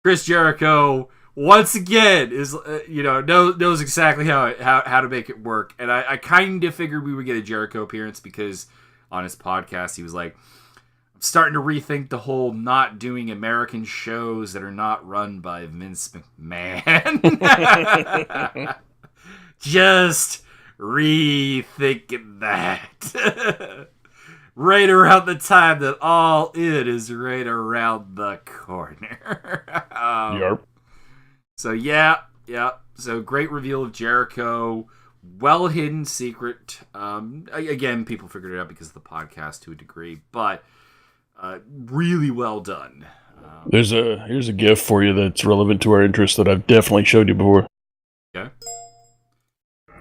[SPEAKER 2] Chris Jericho once again is knows exactly how to make it work, and I kind of figured we would get a Jericho appearance because on his podcast he was like, I'm starting to rethink the whole not doing American shows that are not run by Vince McMahon. Just rethinking that. Right around the time that All In is right around the corner.
[SPEAKER 1] Yarp.
[SPEAKER 2] So yeah. So great reveal of Jericho. Well hidden secret. Again, people figured it out because of the podcast to a degree, but really well done.
[SPEAKER 1] Here's a GIF for you that's relevant to our interest that I've definitely showed you before.
[SPEAKER 2] Okay.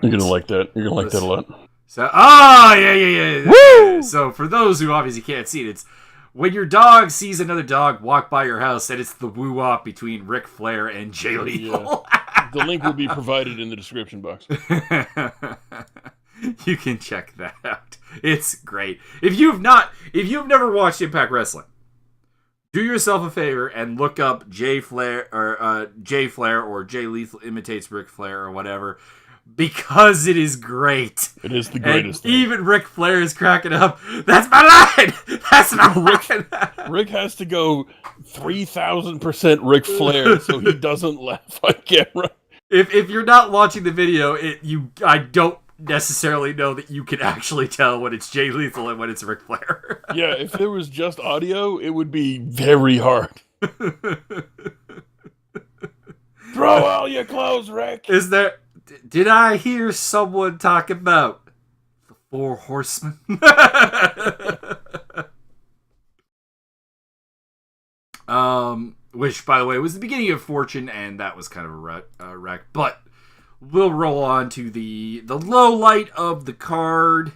[SPEAKER 1] You're gonna like that. You're gonna like that a lot.
[SPEAKER 2] So, yeah. Woo! So, for those who obviously can't see it, it's when your dog sees another dog walk by your house, and it's the woo-wop between Ric Flair and Jay Lethal.
[SPEAKER 1] Yeah. The link will be provided in the description box.
[SPEAKER 2] You can check that out. It's great. If you've never watched Impact Wrestling, do yourself a favor and look up Jay Flair or Jay Lethal imitates Ric Flair or whatever. Because it is great.
[SPEAKER 1] It is the greatest
[SPEAKER 2] and
[SPEAKER 1] thing.
[SPEAKER 2] Even Ric Flair is cracking up. That's my line! That's my line!
[SPEAKER 1] Rick has to go 3,000% Ric Flair so he doesn't laugh on camera.
[SPEAKER 2] If you're not watching the video, I don't necessarily know that you can actually tell when it's Jay Lethal and when it's Ric Flair.
[SPEAKER 1] Yeah, if there was just audio, it would be very hard. Throw all your clothes, Rick!
[SPEAKER 2] Did I hear someone talk about the Four Horsemen? Which, by the way, was the beginning of Fortune, and that was kind of a wreck. But we'll roll on to the low light of the card,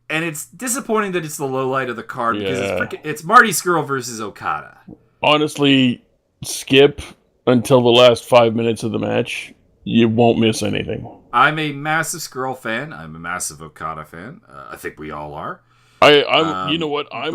[SPEAKER 2] and it's disappointing that it's the low light of the card because it's Marty Scurll versus Okada.
[SPEAKER 1] Honestly, skip until the last 5 minutes of the match. You won't miss anything.
[SPEAKER 2] I'm a massive Scurll fan. I'm a massive Okada fan. I think we all are.
[SPEAKER 1] You know what? I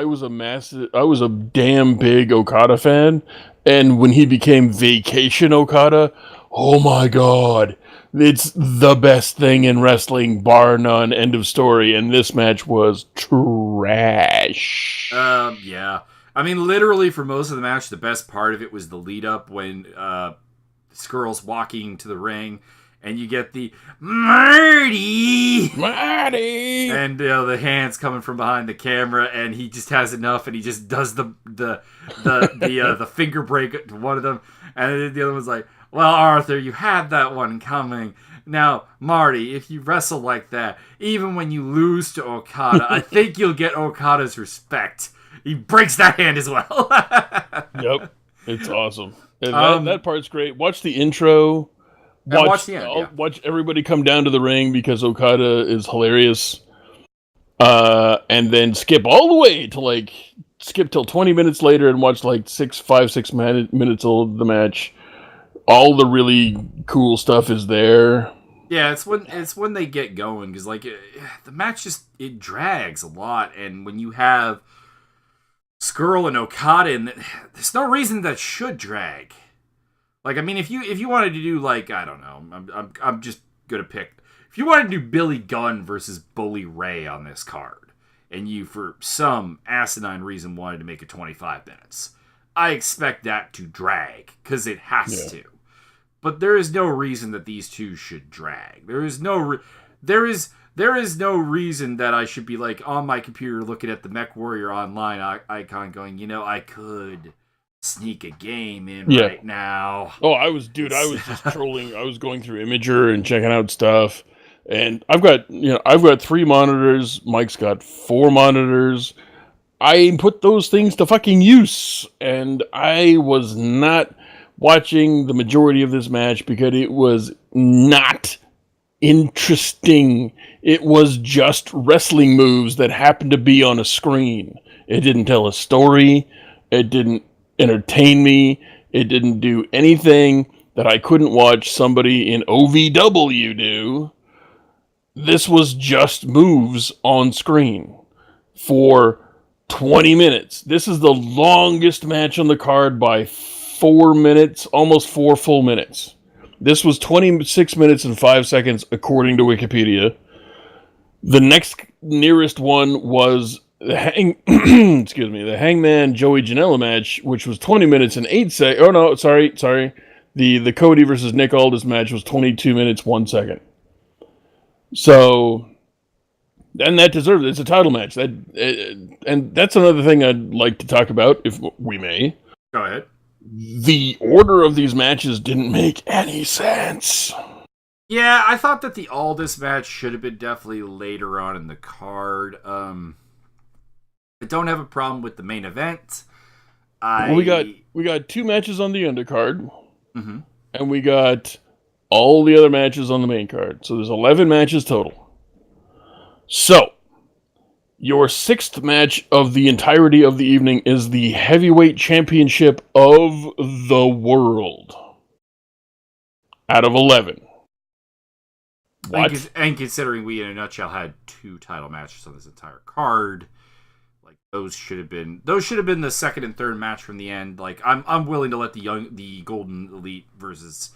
[SPEAKER 1] was a damn big Okada fan, and when he became Vacation Okada, oh my god, it's the best thing in wrestling, bar none. End of story. And this match was trash.
[SPEAKER 2] Yeah. I mean, literally for most of the match, the best part of it was the lead up when Scurll's walking to the ring, and you get the Marty, and the hands coming from behind the camera, and he just has enough, and he just does the finger break to one of them, and the other one's like, "Well, Arthur, you had that one coming. Now, Marty, if you wrestle like that, even when you lose to Okada, I think you'll get Okada's respect." He breaks that hand as well.
[SPEAKER 1] Yep, it's awesome. And that part's great. Watch the intro. Watch the end. Watch everybody come down to the ring because Okada is hilarious. and then skip all the way to skip till 20 minutes later and watch 6 minutes of the match. All the really cool stuff is there.
[SPEAKER 2] Yeah, it's when they get going, because the match it drags a lot, and when you have Skrull and Okada, there's no reason that should drag. Like, I mean, if you wanted to do I don't know, I'm just gonna pick. If you wanted to do Billy Gunn versus Bully Ray on this card, and you for some asinine reason wanted to make it 25 minutes, I expect that to drag because it has to. But there is no reason that these two should drag. There is no reason that I should be on my computer looking at the Mech Warrior Online icon going, I could sneak a game in right now.
[SPEAKER 1] Oh, I was just trolling. I was going through Imager and checking out stuff. And I've got 3 monitors. Mike's got 4 monitors. I put those things to fucking use. And I was not watching the majority of this match because it was not interesting. It was just wrestling moves that happened to be on a screen. It didn't tell a story. It didn't entertain me. It didn't do anything that I couldn't watch somebody in OVW do. This was just moves on screen for 20 minutes. This is the longest match on the card by 4 minutes, almost 4 full minutes. This was 26 minutes and 5 seconds according to Wikipedia. The next nearest one was the Hangman Joey Janela match, which was 20 minutes and 8 seconds. Oh no, sorry. The Cody versus Nick Aldis match was 22 minutes 1 second. So, and that deserves it. It's a title match. And that's another thing I'd like to talk about, if we may.
[SPEAKER 2] Go ahead.
[SPEAKER 1] The order of these matches didn't make any sense.
[SPEAKER 2] Yeah, I thought that the Aldis match should have been definitely later on in the card. I don't have a problem with the main event.
[SPEAKER 1] We got 2 matches on the undercard,
[SPEAKER 2] mm-hmm.
[SPEAKER 1] and we got all the other matches on the main card. So there's 11 matches total. So, your 6th match of the entirety of the evening is the Heavyweight Championship of the World. Out of 11. What?
[SPEAKER 2] And considering we, in a nutshell, had 2 title matches on this entire card, those should have been the second and third match from the end. I'm willing to let the Golden Elite versus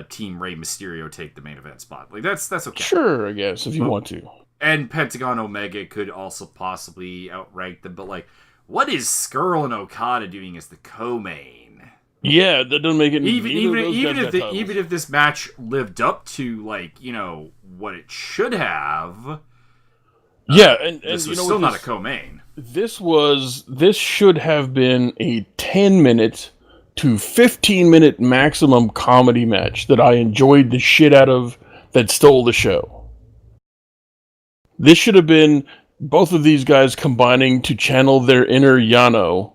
[SPEAKER 2] Team Rey Mysterio take the main event spot. That's okay.
[SPEAKER 1] Sure, I guess, if you want to.
[SPEAKER 2] And Pentagon Omega could also possibly outrank them, but what is Skrull and Okada doing as the co-main?
[SPEAKER 1] Yeah, that doesn't make it
[SPEAKER 2] even if this match lived up to what it should have.
[SPEAKER 1] Yeah, and
[SPEAKER 2] this was still not a co-main.
[SPEAKER 1] This should have been a 10-minute to 15-minute maximum comedy match that I enjoyed the shit out of, that stole the show. This should have been both of these guys combining to channel their inner Yano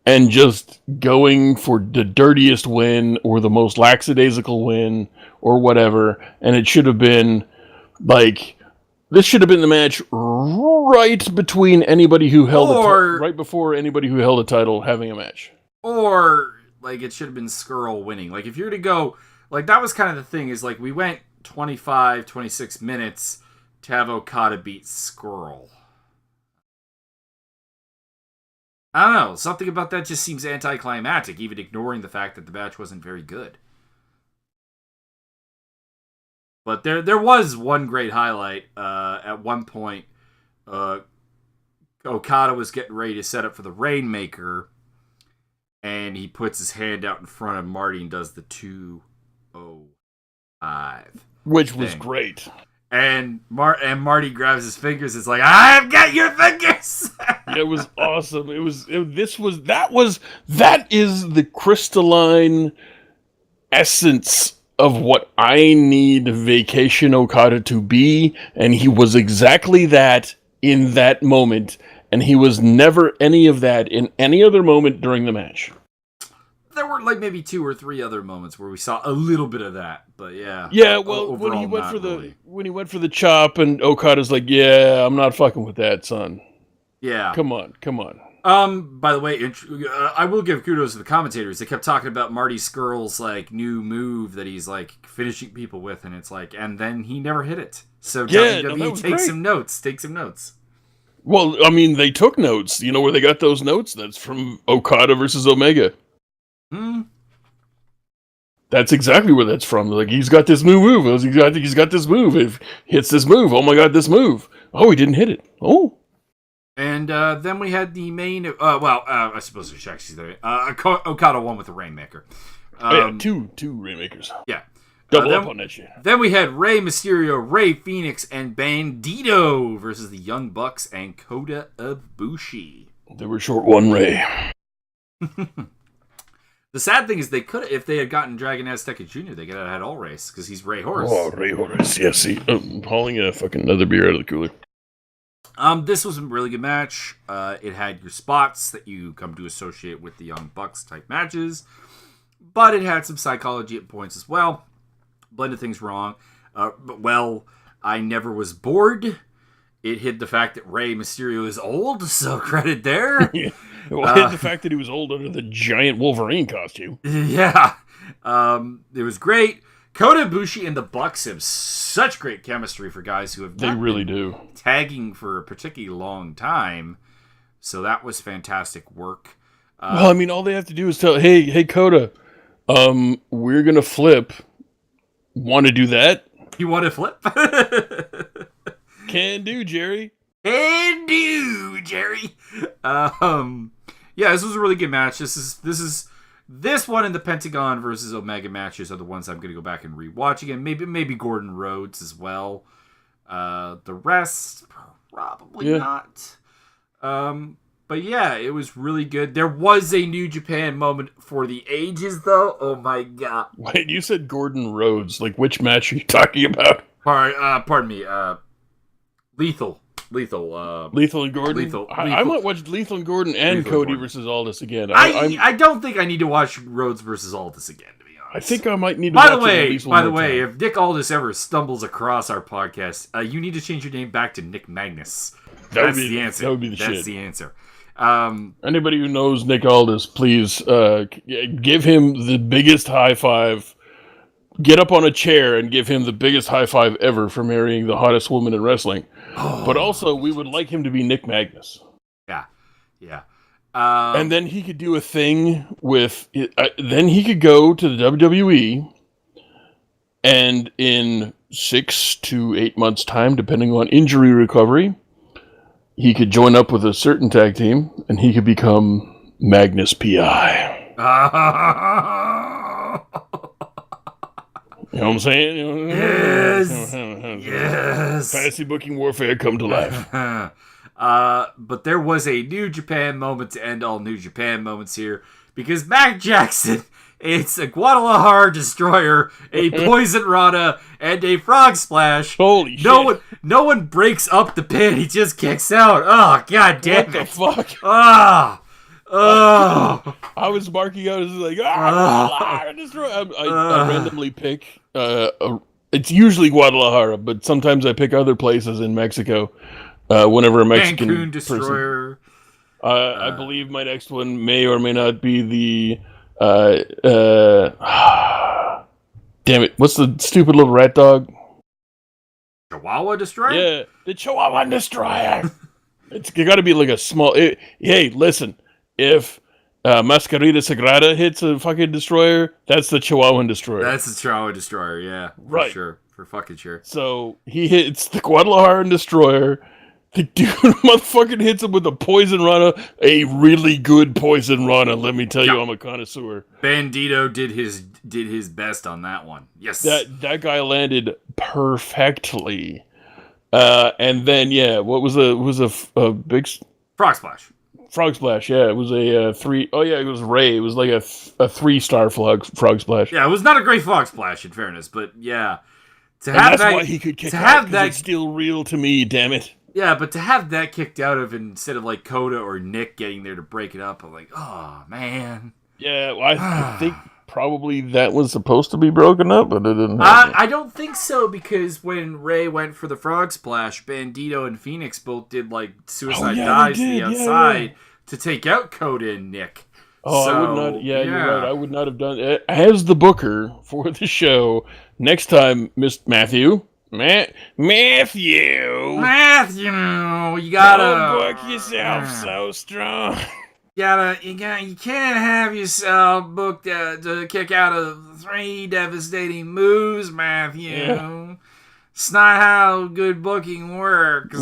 [SPEAKER 1] and just going for the dirtiest win or the most lackadaisical win or whatever. And it should have been this should have been the match right between anybody who held right before anybody who held a title having a match.
[SPEAKER 2] Or it should have been Skrull winning. If you're to go, that was kind of the thing, is we went 25, 26 minutes to have Okada beat Skrull. I don't know. Something about that just seems anticlimactic, even ignoring the fact that the match wasn't very good. But there was one great highlight. At one point, Okada was getting ready to set up for the Rainmaker, and he puts his hand out in front of Marty and does the 205.
[SPEAKER 1] Which was great.
[SPEAKER 2] And Marty grabs his fingers. It's I've got your fingers.
[SPEAKER 1] It was awesome. That is the crystalline essence of what I need Vacation Okada to be, and he was exactly that in that moment, and he was never any of that in any other moment during the match.
[SPEAKER 2] there were like maybe 2 or 3 other moments where we saw a little bit of that, but yeah.
[SPEAKER 1] Yeah, well, when he went for the chop, and Okada's like, "Yeah, I'm not fucking with that, son."
[SPEAKER 2] Yeah.
[SPEAKER 1] Come on.
[SPEAKER 2] By the way, I will give kudos to the commentators. They kept talking about Marty Scurll's like new move that he's like finishing people with, and it's like, and then he never hit it. So WWE take some notes.
[SPEAKER 1] Well, I mean, they took notes. You know where they got those notes? That's from Okada versus Omega. That's exactly where that's from. Like, he's got this new move. He's got this move. If hits this move, oh my god, this move. Oh, he didn't hit it. Oh.
[SPEAKER 2] And then we had the main. I suppose it's actually Okada won with the Rainmaker.
[SPEAKER 1] Two Rainmakers.
[SPEAKER 2] Yeah.
[SPEAKER 1] Double up on that shit.
[SPEAKER 2] Then we had Rey Mysterio, Rey Fenix, and Bandito versus the Young Bucks and Kota Ibushi.
[SPEAKER 1] They were short one Rey.
[SPEAKER 2] The sad thing is they could, if they had gotten Dragon Azteca Jr., they could have had all race because he's Rey Horus.
[SPEAKER 1] Oh, Rey Horus. Yeah, see, I'm hauling a fucking another beer out of the cooler.
[SPEAKER 2] This was a really good match. It had your spots that you come to associate with the Young Bucks type matches, but it had some psychology at points as well. Blended things wrong. I never was bored. It hid the fact that Rey Mysterio is old, so credit there.
[SPEAKER 1] Yeah. Well, it hid the fact that he was old under the giant Wolverine costume.
[SPEAKER 2] Yeah. It was great. Kota Ibushi and the Bucks have such great chemistry for guys who have tagging for a particularly long time. So that was fantastic work.
[SPEAKER 1] Well, I mean, all they have to do is tell, hey, Kota, we're going to flip. Want to do that?
[SPEAKER 2] You want to flip?
[SPEAKER 1] Can do, Jerry.
[SPEAKER 2] Can do, Jerry. Yeah, this was a really good match. This one and the Pentagon versus Omega matches are the ones I'm going to go back and rewatch again. Maybe Gordon Rhodes as well. The rest, probably not. But yeah, it was really good. There was a New Japan moment for the ages, though. Oh my god!
[SPEAKER 1] Wait, you said Gordon Rhodes. Like, which match are you talking about?
[SPEAKER 2] Pardon me. Lethal
[SPEAKER 1] and Gordon. I might watch Lethal and Gordon and Cody versus Aldis again.
[SPEAKER 2] I don't think I need to watch Rhodes versus Aldis again, to be honest.
[SPEAKER 1] I think I might need to watch it at least one more time.
[SPEAKER 2] If Nick Aldis ever stumbles across our podcast, you need to change your name back to Nick Magnus. That's the answer.
[SPEAKER 1] That would be the shit.
[SPEAKER 2] That's the answer.
[SPEAKER 1] Anybody who knows Nick Aldis, please give him the biggest high five. Get up on a chair and give him the biggest high five ever for marrying the hottest woman in wrestling. But also, we would like him to be Nick Magnus.
[SPEAKER 2] Yeah.
[SPEAKER 1] And then he could do a thing with... then he could go to the WWE, and in 6 to 8 months' time, depending on injury recovery, he could join up with a certain tag team, and he could become Magnus P.I. You know what I'm saying?
[SPEAKER 2] Yes.
[SPEAKER 1] Fantasy booking warfare come to life.
[SPEAKER 2] But there was a New Japan moment to end all New Japan moments here, because Mac Jackson, it's a Guadalajara Destroyer, a Poison Rana, and a Frog Splash.
[SPEAKER 1] Holy shit.
[SPEAKER 2] No one breaks up the pin. He just kicks out. Oh, god damn it.
[SPEAKER 1] What the fuck? I was marking out as like, destroy. I randomly pick. It's usually Guadalajara, but sometimes I pick other places in Mexico. Whenever a Mexican
[SPEAKER 2] Cancun Destroyer.
[SPEAKER 1] I believe my next one may or may not be the. Damn it! What's the stupid little rat dog?
[SPEAKER 2] Chihuahua Destroyer?
[SPEAKER 1] Yeah, the Chihuahua Destroyer. It's got to be like a small. Hey, listen. If Mascarita Sagrada hits a fucking destroyer, that's the Chihuahuan Destroyer.
[SPEAKER 2] That's the Chihuahua Destroyer, yeah.
[SPEAKER 1] Right.
[SPEAKER 2] Sure. For fucking sure.
[SPEAKER 1] So he hits the Guadalajara Destroyer. The dude motherfucking hits him with a Poison Rana. A really good Poison Rana, let me tell you, I'm a connoisseur.
[SPEAKER 2] Bandito did his best on that one. Yes.
[SPEAKER 1] That guy landed perfectly. And then, what was a big...
[SPEAKER 2] Frog Splash.
[SPEAKER 1] Frog Splash, yeah. It was a 3... Oh, yeah, it was Ray. It was like a 3-star frog Splash.
[SPEAKER 2] Yeah, it was not a great Frog Splash, in fairness, but yeah.
[SPEAKER 1] That's why he could kick out, because it's still real to me, damn it.
[SPEAKER 2] Yeah, but to have that kicked out of instead of like Kota or Nick getting there to break it up, I'm like, oh, man.
[SPEAKER 1] Yeah, well, I think probably that was supposed to be broken up, but it didn't happen.
[SPEAKER 2] I don't think so, because when Ray went for the frog splash, Bandito and Phoenix both did like
[SPEAKER 1] Oh
[SPEAKER 2] suicide
[SPEAKER 1] yeah, they
[SPEAKER 2] dives to the
[SPEAKER 1] did. Yeah.
[SPEAKER 2] outside to take out Coda and Nick.
[SPEAKER 1] Oh, I would not.
[SPEAKER 2] So
[SPEAKER 1] Yeah, you're right.
[SPEAKER 2] yeah,
[SPEAKER 1] I would not have done it. As the booker for the show, next time, Miss Matthew. Matthew!
[SPEAKER 2] Matthew, you
[SPEAKER 1] Don't
[SPEAKER 2] gotta
[SPEAKER 1] book yourself so strong.
[SPEAKER 2] you can't have yourself booked to kick out of 3 devastating moves, Matthew.
[SPEAKER 1] Yeah.
[SPEAKER 2] It's not how good booking works.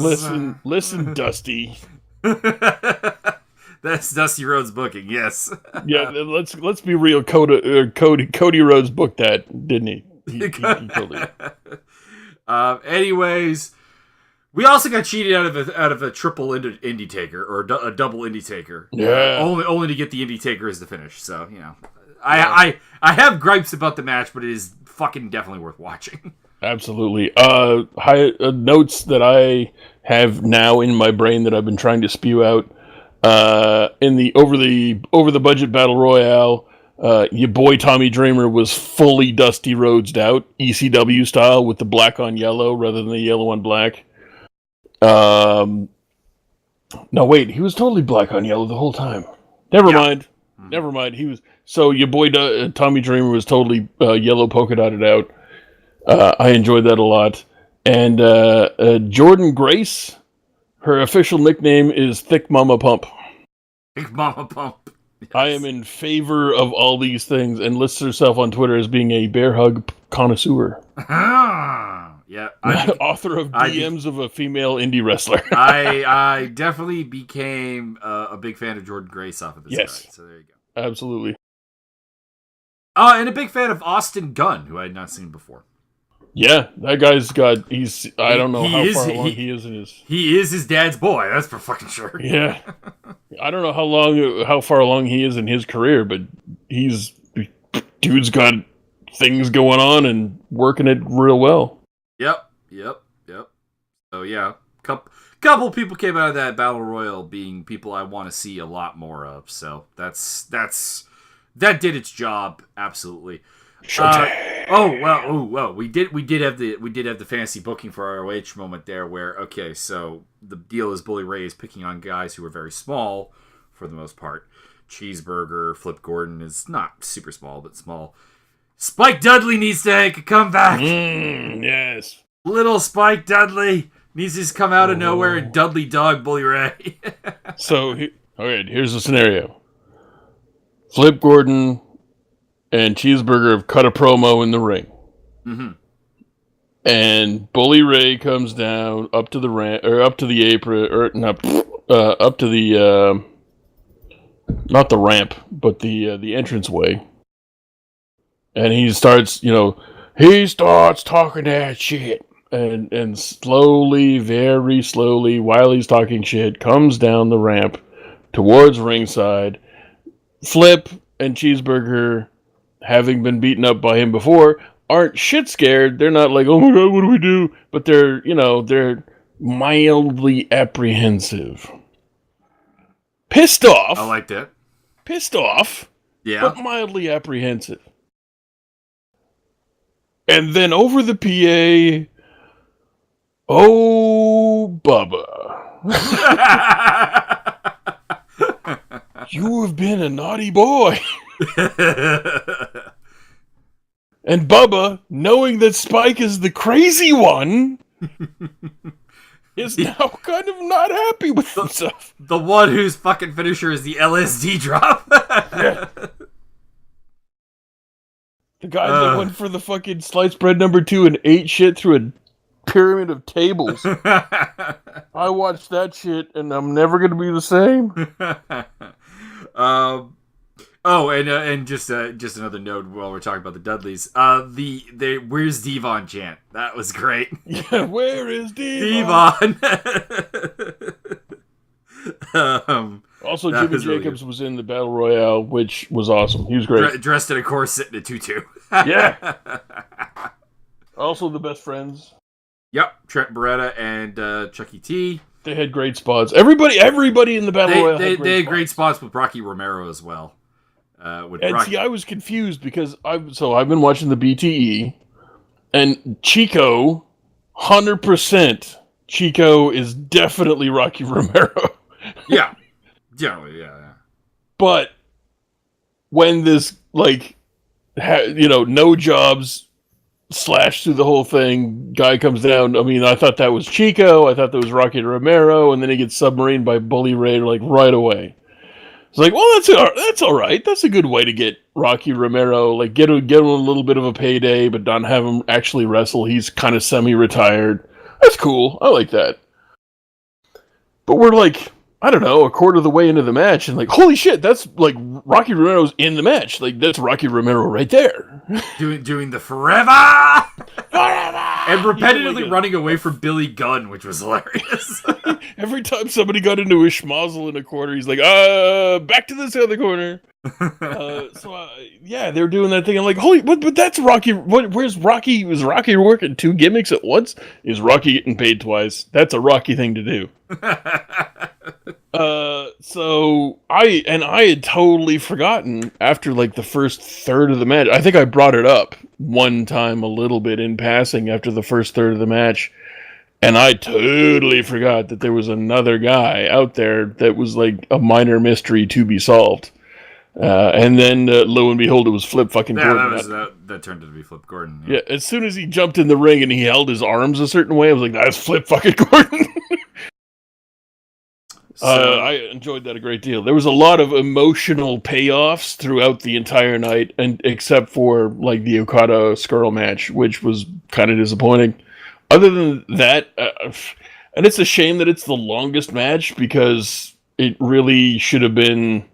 [SPEAKER 1] Listen, Dusty.
[SPEAKER 2] That's Dusty Rhodes booking, yes.
[SPEAKER 1] Yeah, let's be real. Cody Rhodes booked that, didn't he? He totally.
[SPEAKER 2] Anyways, we also got cheated out of a triple indie taker, or a double indie taker.
[SPEAKER 1] Yeah.
[SPEAKER 2] Only to get the indie taker as the finish. So I have gripes about the match, but it is fucking definitely worth watching.
[SPEAKER 1] Absolutely. Notes that I have now in my brain that I've been trying to spew out. In the over the budget battle royale, your boy Tommy Dreamer was fully Dusty Rhodes'd out, ECW style, with the black on yellow rather than the yellow on black. No, wait, he was totally black on yellow the whole time. Never mind. He was your boy Tommy Dreamer was totally yellow polka dotted out. I enjoyed that a lot. And Jordan Grace, her official nickname is Thick Mama Pump.
[SPEAKER 2] Thick Mama Pump. Yes.
[SPEAKER 1] I am in favor of all these things and lists herself on Twitter as being a bear hug connoisseur.
[SPEAKER 2] Yeah.
[SPEAKER 1] Author of DMs of a female indie wrestler.
[SPEAKER 2] I definitely became a big fan of Jordan Grace off of this guy. So there you go.
[SPEAKER 1] Absolutely.
[SPEAKER 2] And a big fan of Austin Gunn, who I had not seen before.
[SPEAKER 1] Yeah, that guy's got. I don't know how far along he is in his.
[SPEAKER 2] He is his dad's boy. That's for fucking sure.
[SPEAKER 1] Yeah, I don't know how far along he is in his career, but dude's got things going on and working it real well.
[SPEAKER 2] Yep. So yeah, couple people came out of that battle royal being people I want to see a lot more of. So that did its job absolutely. We did have the fantasy booking for ROH moment there, where so the deal is Bully Ray is picking on guys who are very small for the most part. Cheeseburger, Flip Gordon is not super small, but small. Spike Dudley needs to make a comeback.
[SPEAKER 1] Yes,
[SPEAKER 2] little Spike Dudley needs to come out of nowhere and Dudley dog Bully Ray.
[SPEAKER 1] So, here's the scenario: Flip Gordon and Cheeseburger have cut a promo in the ring.
[SPEAKER 2] Mm-hmm.
[SPEAKER 1] And Bully Ray comes down up to the ramp, or up to the apron, or not, up to the not the ramp, but the entranceway. And he starts talking that shit, and slowly, very slowly, while he's talking shit, comes down the ramp towards ringside. Flip and Cheeseburger, having been beaten up by him before, aren't shit scared. They're not like, oh my god, what do we do? But they're mildly apprehensive. Pissed off.
[SPEAKER 2] I like that.
[SPEAKER 1] Pissed off.
[SPEAKER 2] Yeah.
[SPEAKER 1] But mildly apprehensive. And then over the PA, oh, Bubba. You have been a naughty boy. And Bubba, knowing that Spike is the crazy one, is now kind of not happy with himself.
[SPEAKER 2] The one whose fucking finisher is the LSD drop.
[SPEAKER 1] Yeah. The guy that went for the fucking sliced bread number 2 and ate shit through a pyramid of tables. I watched that shit and I'm never going to be the same.
[SPEAKER 2] And just another note while we're talking about the Dudleys. The where's Devon chant? That was great.
[SPEAKER 1] Yeah, where is Devon? Also, Jimmy Jacobs was in the Battle Royale, which was awesome. He was great.
[SPEAKER 2] Dressed in a corset and a tutu.
[SPEAKER 1] Yeah. Also, the best friends.
[SPEAKER 2] Yep, Trent Beretta and Chucky T.
[SPEAKER 1] They had great spots. Everybody in the Battle Royale
[SPEAKER 2] they had great spots with Rocky Romero as well. With
[SPEAKER 1] And
[SPEAKER 2] Rocky.
[SPEAKER 1] see, I was confused because I've been watching the BTE, and Chico, 100%, Chico is definitely Rocky Romero.
[SPEAKER 2] Yeah, generally, yeah.
[SPEAKER 1] But when this, like, no jobs slash through the whole thing, guy comes down, I mean, I thought that was Chico, I thought that was Rocky Romero, and then he gets submarined by Bully Ray, like, right away. It's like, well, that's all right. That's a good way to get Rocky Romero, like, get him a little bit of a payday, but not have him actually wrestle. He's kind of semi-retired. That's cool. I like that. But we're like, I don't know, a quarter of the way into the match, and like, holy shit, that's like Rocky Romero's in the match. Like, that's Rocky Romero right there.
[SPEAKER 2] Doing the forever!
[SPEAKER 1] Forever!
[SPEAKER 2] And repetitively running away from Billy Gunn, which was hilarious.
[SPEAKER 1] Every time somebody got into a schmozzle in a corner, he's like, back to this other corner. Yeah, they're doing that thing. I'm like, holy, but that's Rocky. Where's Rocky? Was Rocky working 2 gimmicks at once? Is Rocky getting paid twice? That's a Rocky thing to do. So I had totally forgotten after like the first third of the match. I think I brought it up one time a little bit in passing after the first third of the match. And I totally forgot that there was another guy out there that was like a minor mystery to be solved. And then, lo and behold, it was Flip fucking Gordon.
[SPEAKER 2] That turned out to be Flip Gordon.
[SPEAKER 1] Yeah, as soon as he jumped in the ring and he held his arms a certain way, I was like, that's Flip fucking Gordon. I enjoyed that a great deal. There was a lot of emotional payoffs throughout the entire night, and except for like the Okada Skrull match, which was kind of disappointing. Other than that, and it's a shame that it's the longest match because it really should have been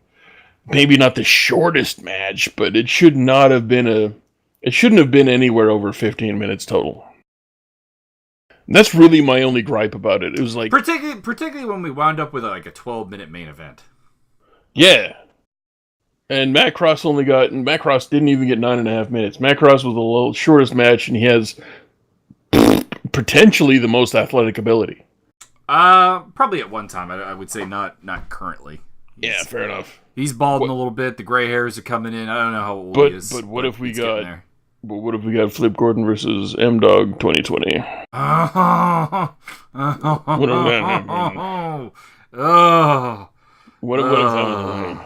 [SPEAKER 1] maybe not the shortest match, but it should not have been it shouldn't have been anywhere over 15 minutes total. And that's really my only gripe about it. It was like
[SPEAKER 2] particularly when we wound up with like a 12-minute main event.
[SPEAKER 1] Yeah. And Matt Cross didn't even get 9.5 minutes. Matt Cross was the little shortest match, and he has potentially the most athletic ability.
[SPEAKER 2] Probably at one time. I would say not currently.
[SPEAKER 1] Yeah, fair enough.
[SPEAKER 2] He's balding a little bit. The gray hairs are coming in. I don't know how old he is.
[SPEAKER 1] But what if we got Flip Gordon versus M-Dog 2020? What if that was the line?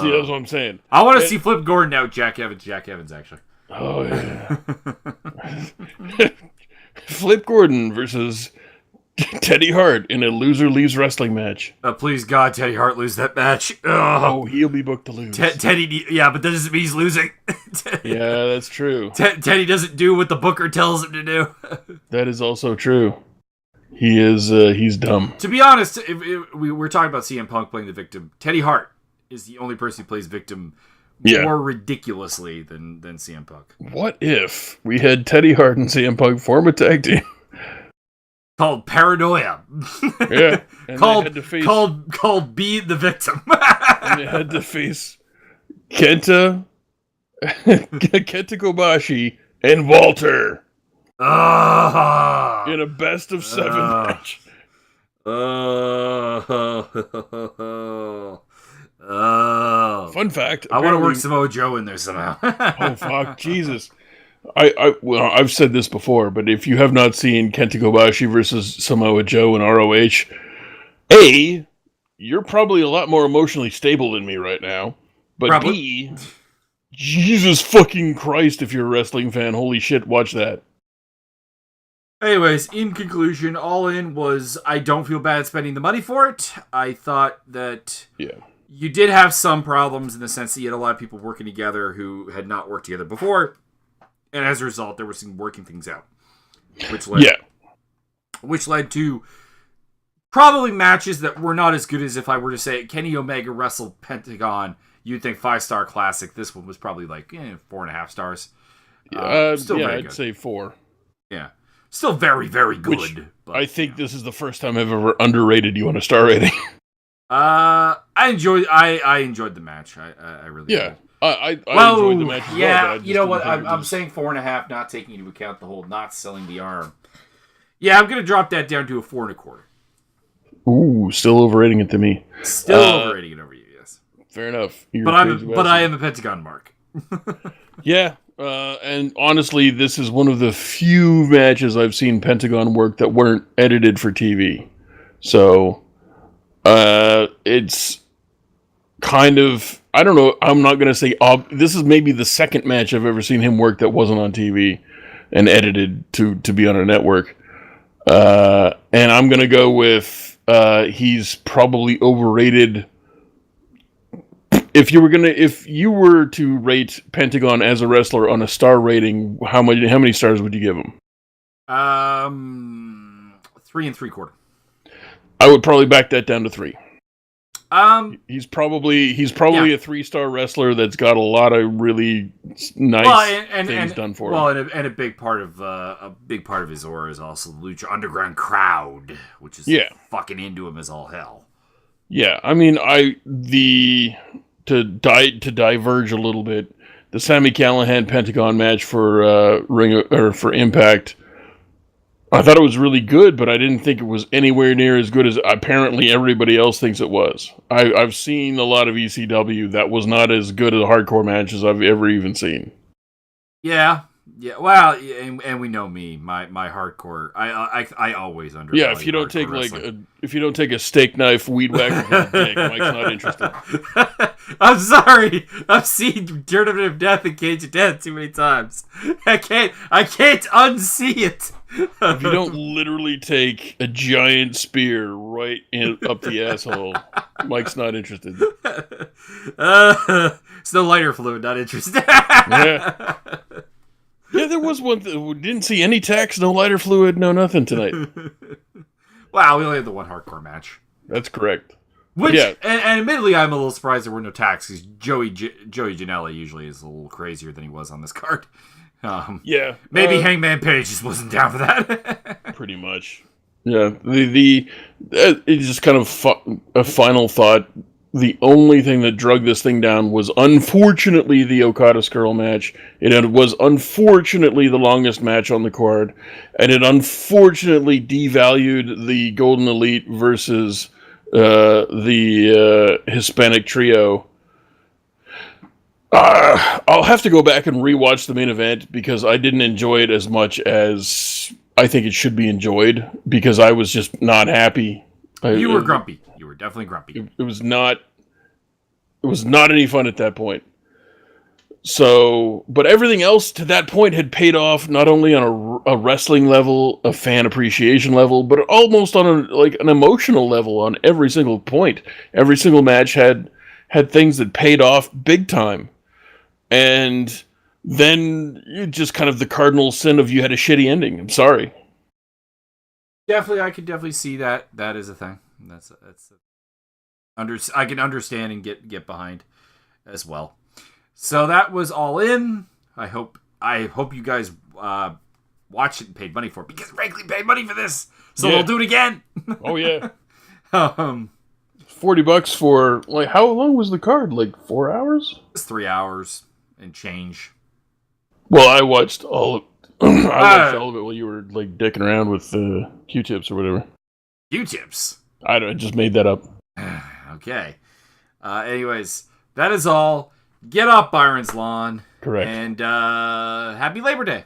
[SPEAKER 1] See, that's what I'm saying.
[SPEAKER 2] I want to see Flip Gordon out Jack Evans, actually.
[SPEAKER 1] Oh, yeah. Flip Gordon versus Teddy Hart in a loser leaves wrestling match.
[SPEAKER 2] Please God, Teddy Hart lose that match.
[SPEAKER 1] Oh, he'll be booked to lose.
[SPEAKER 2] Teddy, yeah, but that doesn't mean he's losing.
[SPEAKER 1] Yeah, that's true.
[SPEAKER 2] Teddy doesn't do what the booker tells him to do.
[SPEAKER 1] That is also true. He's dumb.
[SPEAKER 2] To be honest, if we're talking about CM Punk playing the victim, Teddy Hart is the only person who plays victim more ridiculously than CM Punk.
[SPEAKER 1] What if we had Teddy Hart and CM Punk form a tag team?
[SPEAKER 2] Called Paranoia.
[SPEAKER 1] Yeah. And
[SPEAKER 2] called Be the Victim.
[SPEAKER 1] And they had to face Kenta Kobashi and Walter. In a best of 7 match. Fun fact.
[SPEAKER 2] I want to work Samoa Joe in there somehow.
[SPEAKER 1] Oh, fuck. Jesus. I've said this before, but if you have not seen Kenta Kobashi versus Samoa Joe in ROH, A, you're probably a lot more emotionally stable than me right now. But probably. B, Jesus fucking Christ, if you're a wrestling fan, holy shit, watch that.
[SPEAKER 2] Anyways, in conclusion, All In was, I don't feel bad spending the money for it. I thought that you did have some problems in the sense that you had a lot of people working together who had not worked together before. And as a result, there were some working things out. Which led to probably matches that were not as good as if I were to say Kenny Omega wrestled Pentagon. You'd think 5-star classic. This one was probably like 4.5 stars. Still very good.
[SPEAKER 1] I'd say 4.
[SPEAKER 2] Yeah. Still very, very good.
[SPEAKER 1] Which, but, I think this is the first time I've ever underrated you on a star rating.
[SPEAKER 2] I enjoyed the match. I really did.
[SPEAKER 1] I enjoyed the match as well.
[SPEAKER 2] Yeah, you know what? I'm saying 4.5, not taking into account the whole not selling the arm. Yeah, I'm going to drop that down to a 4.25.
[SPEAKER 1] Ooh, still overrating it to me.
[SPEAKER 2] Still overrating it over you, yes.
[SPEAKER 1] Fair enough. You're
[SPEAKER 2] But
[SPEAKER 1] a crazy
[SPEAKER 2] I
[SPEAKER 1] bastard.
[SPEAKER 2] am a Pentagon mark.
[SPEAKER 1] Yeah, and honestly, this is one of the few matches I've seen Pentagon work that weren't edited for TV. So, it's kind of, I don't know, I'm not going to say, this is maybe the second match I've ever seen him work that wasn't on TV and edited to be on a network. And I'm going to go with, he's probably overrated. If you were to rate Pentagon as a wrestler on a star rating, how many stars would you give him?
[SPEAKER 2] 3 3/4.
[SPEAKER 1] I would probably back that down to 3. He's probably
[SPEAKER 2] Yeah.
[SPEAKER 1] a 3-star wrestler that's got a lot of really nice things done for him.
[SPEAKER 2] Well, and a big part of his aura is also the Lucha Underground crowd, which is fucking into him as all hell.
[SPEAKER 1] Yeah, I mean, to diverge a little bit, the Sami Callihan Pentagon match for for Impact, I thought it was really good, but I didn't think it was anywhere near as good as apparently everybody else thinks it was. I've seen a lot of ECW that was not as good a hardcore match as I've ever even seen.
[SPEAKER 2] Yeah. Well, and we know me, my hardcore. I always undervalue.
[SPEAKER 1] Yeah, if you don't take a steak knife, weed whacker for the dick, Mike's not interested.
[SPEAKER 2] I'm sorry. I've seen Tournament of Death and Cage of Death too many times. I can't unsee it.
[SPEAKER 1] If you don't literally take a giant spear right up the asshole, Mike's not interested.
[SPEAKER 2] It's no lighter fluid, not interested.
[SPEAKER 1] Yeah. Yeah, there was one that didn't see any text, no lighter fluid, no nothing tonight.
[SPEAKER 2] Wow, we only had the one hardcore match.
[SPEAKER 1] That's correct.
[SPEAKER 2] Which, and admittedly, I'm a little surprised there were no tags, because Joey Janela usually is a little crazier than he was on this card. Maybe Hangman Page just wasn't down for that.
[SPEAKER 1] Pretty much. Yeah, it's just kind of a final thought. The only thing that drug this thing down was unfortunately the Okada Skrull match. It was unfortunately the longest match on the card, and it unfortunately devalued the Golden Elite versus the Hispanic trio. I'll have to go back and rewatch the main event because I didn't enjoy it as much as I think it should be enjoyed because I was just not happy.
[SPEAKER 2] You were grumpy. You were definitely grumpy.
[SPEAKER 1] It was not any fun at that point. So, but everything else to that point had paid off not only on a wrestling level, a fan appreciation level, but almost on an emotional level on every single point. Every single match had things that paid off big time. And then just kind of the cardinal sin of you had a shitty ending. I'm sorry.
[SPEAKER 2] Definitely, I could definitely see that. That is a thing. I can understand and get behind as well. So that was All In. I hope you guys watched it and paid money for it because frankly paid money for this. So we'll do it again.
[SPEAKER 1] Oh yeah. $40 for how long was the card? 4 hours?
[SPEAKER 2] It's 3 hours and change.
[SPEAKER 1] Well, I watched all of I watched all of it while you were dicking around with Q-tips or whatever.
[SPEAKER 2] Q-tips?
[SPEAKER 1] I just made that up.
[SPEAKER 2] Okay. Anyways, that is all. Get off Byron's lawn.
[SPEAKER 1] Correct.
[SPEAKER 2] And happy Labor Day.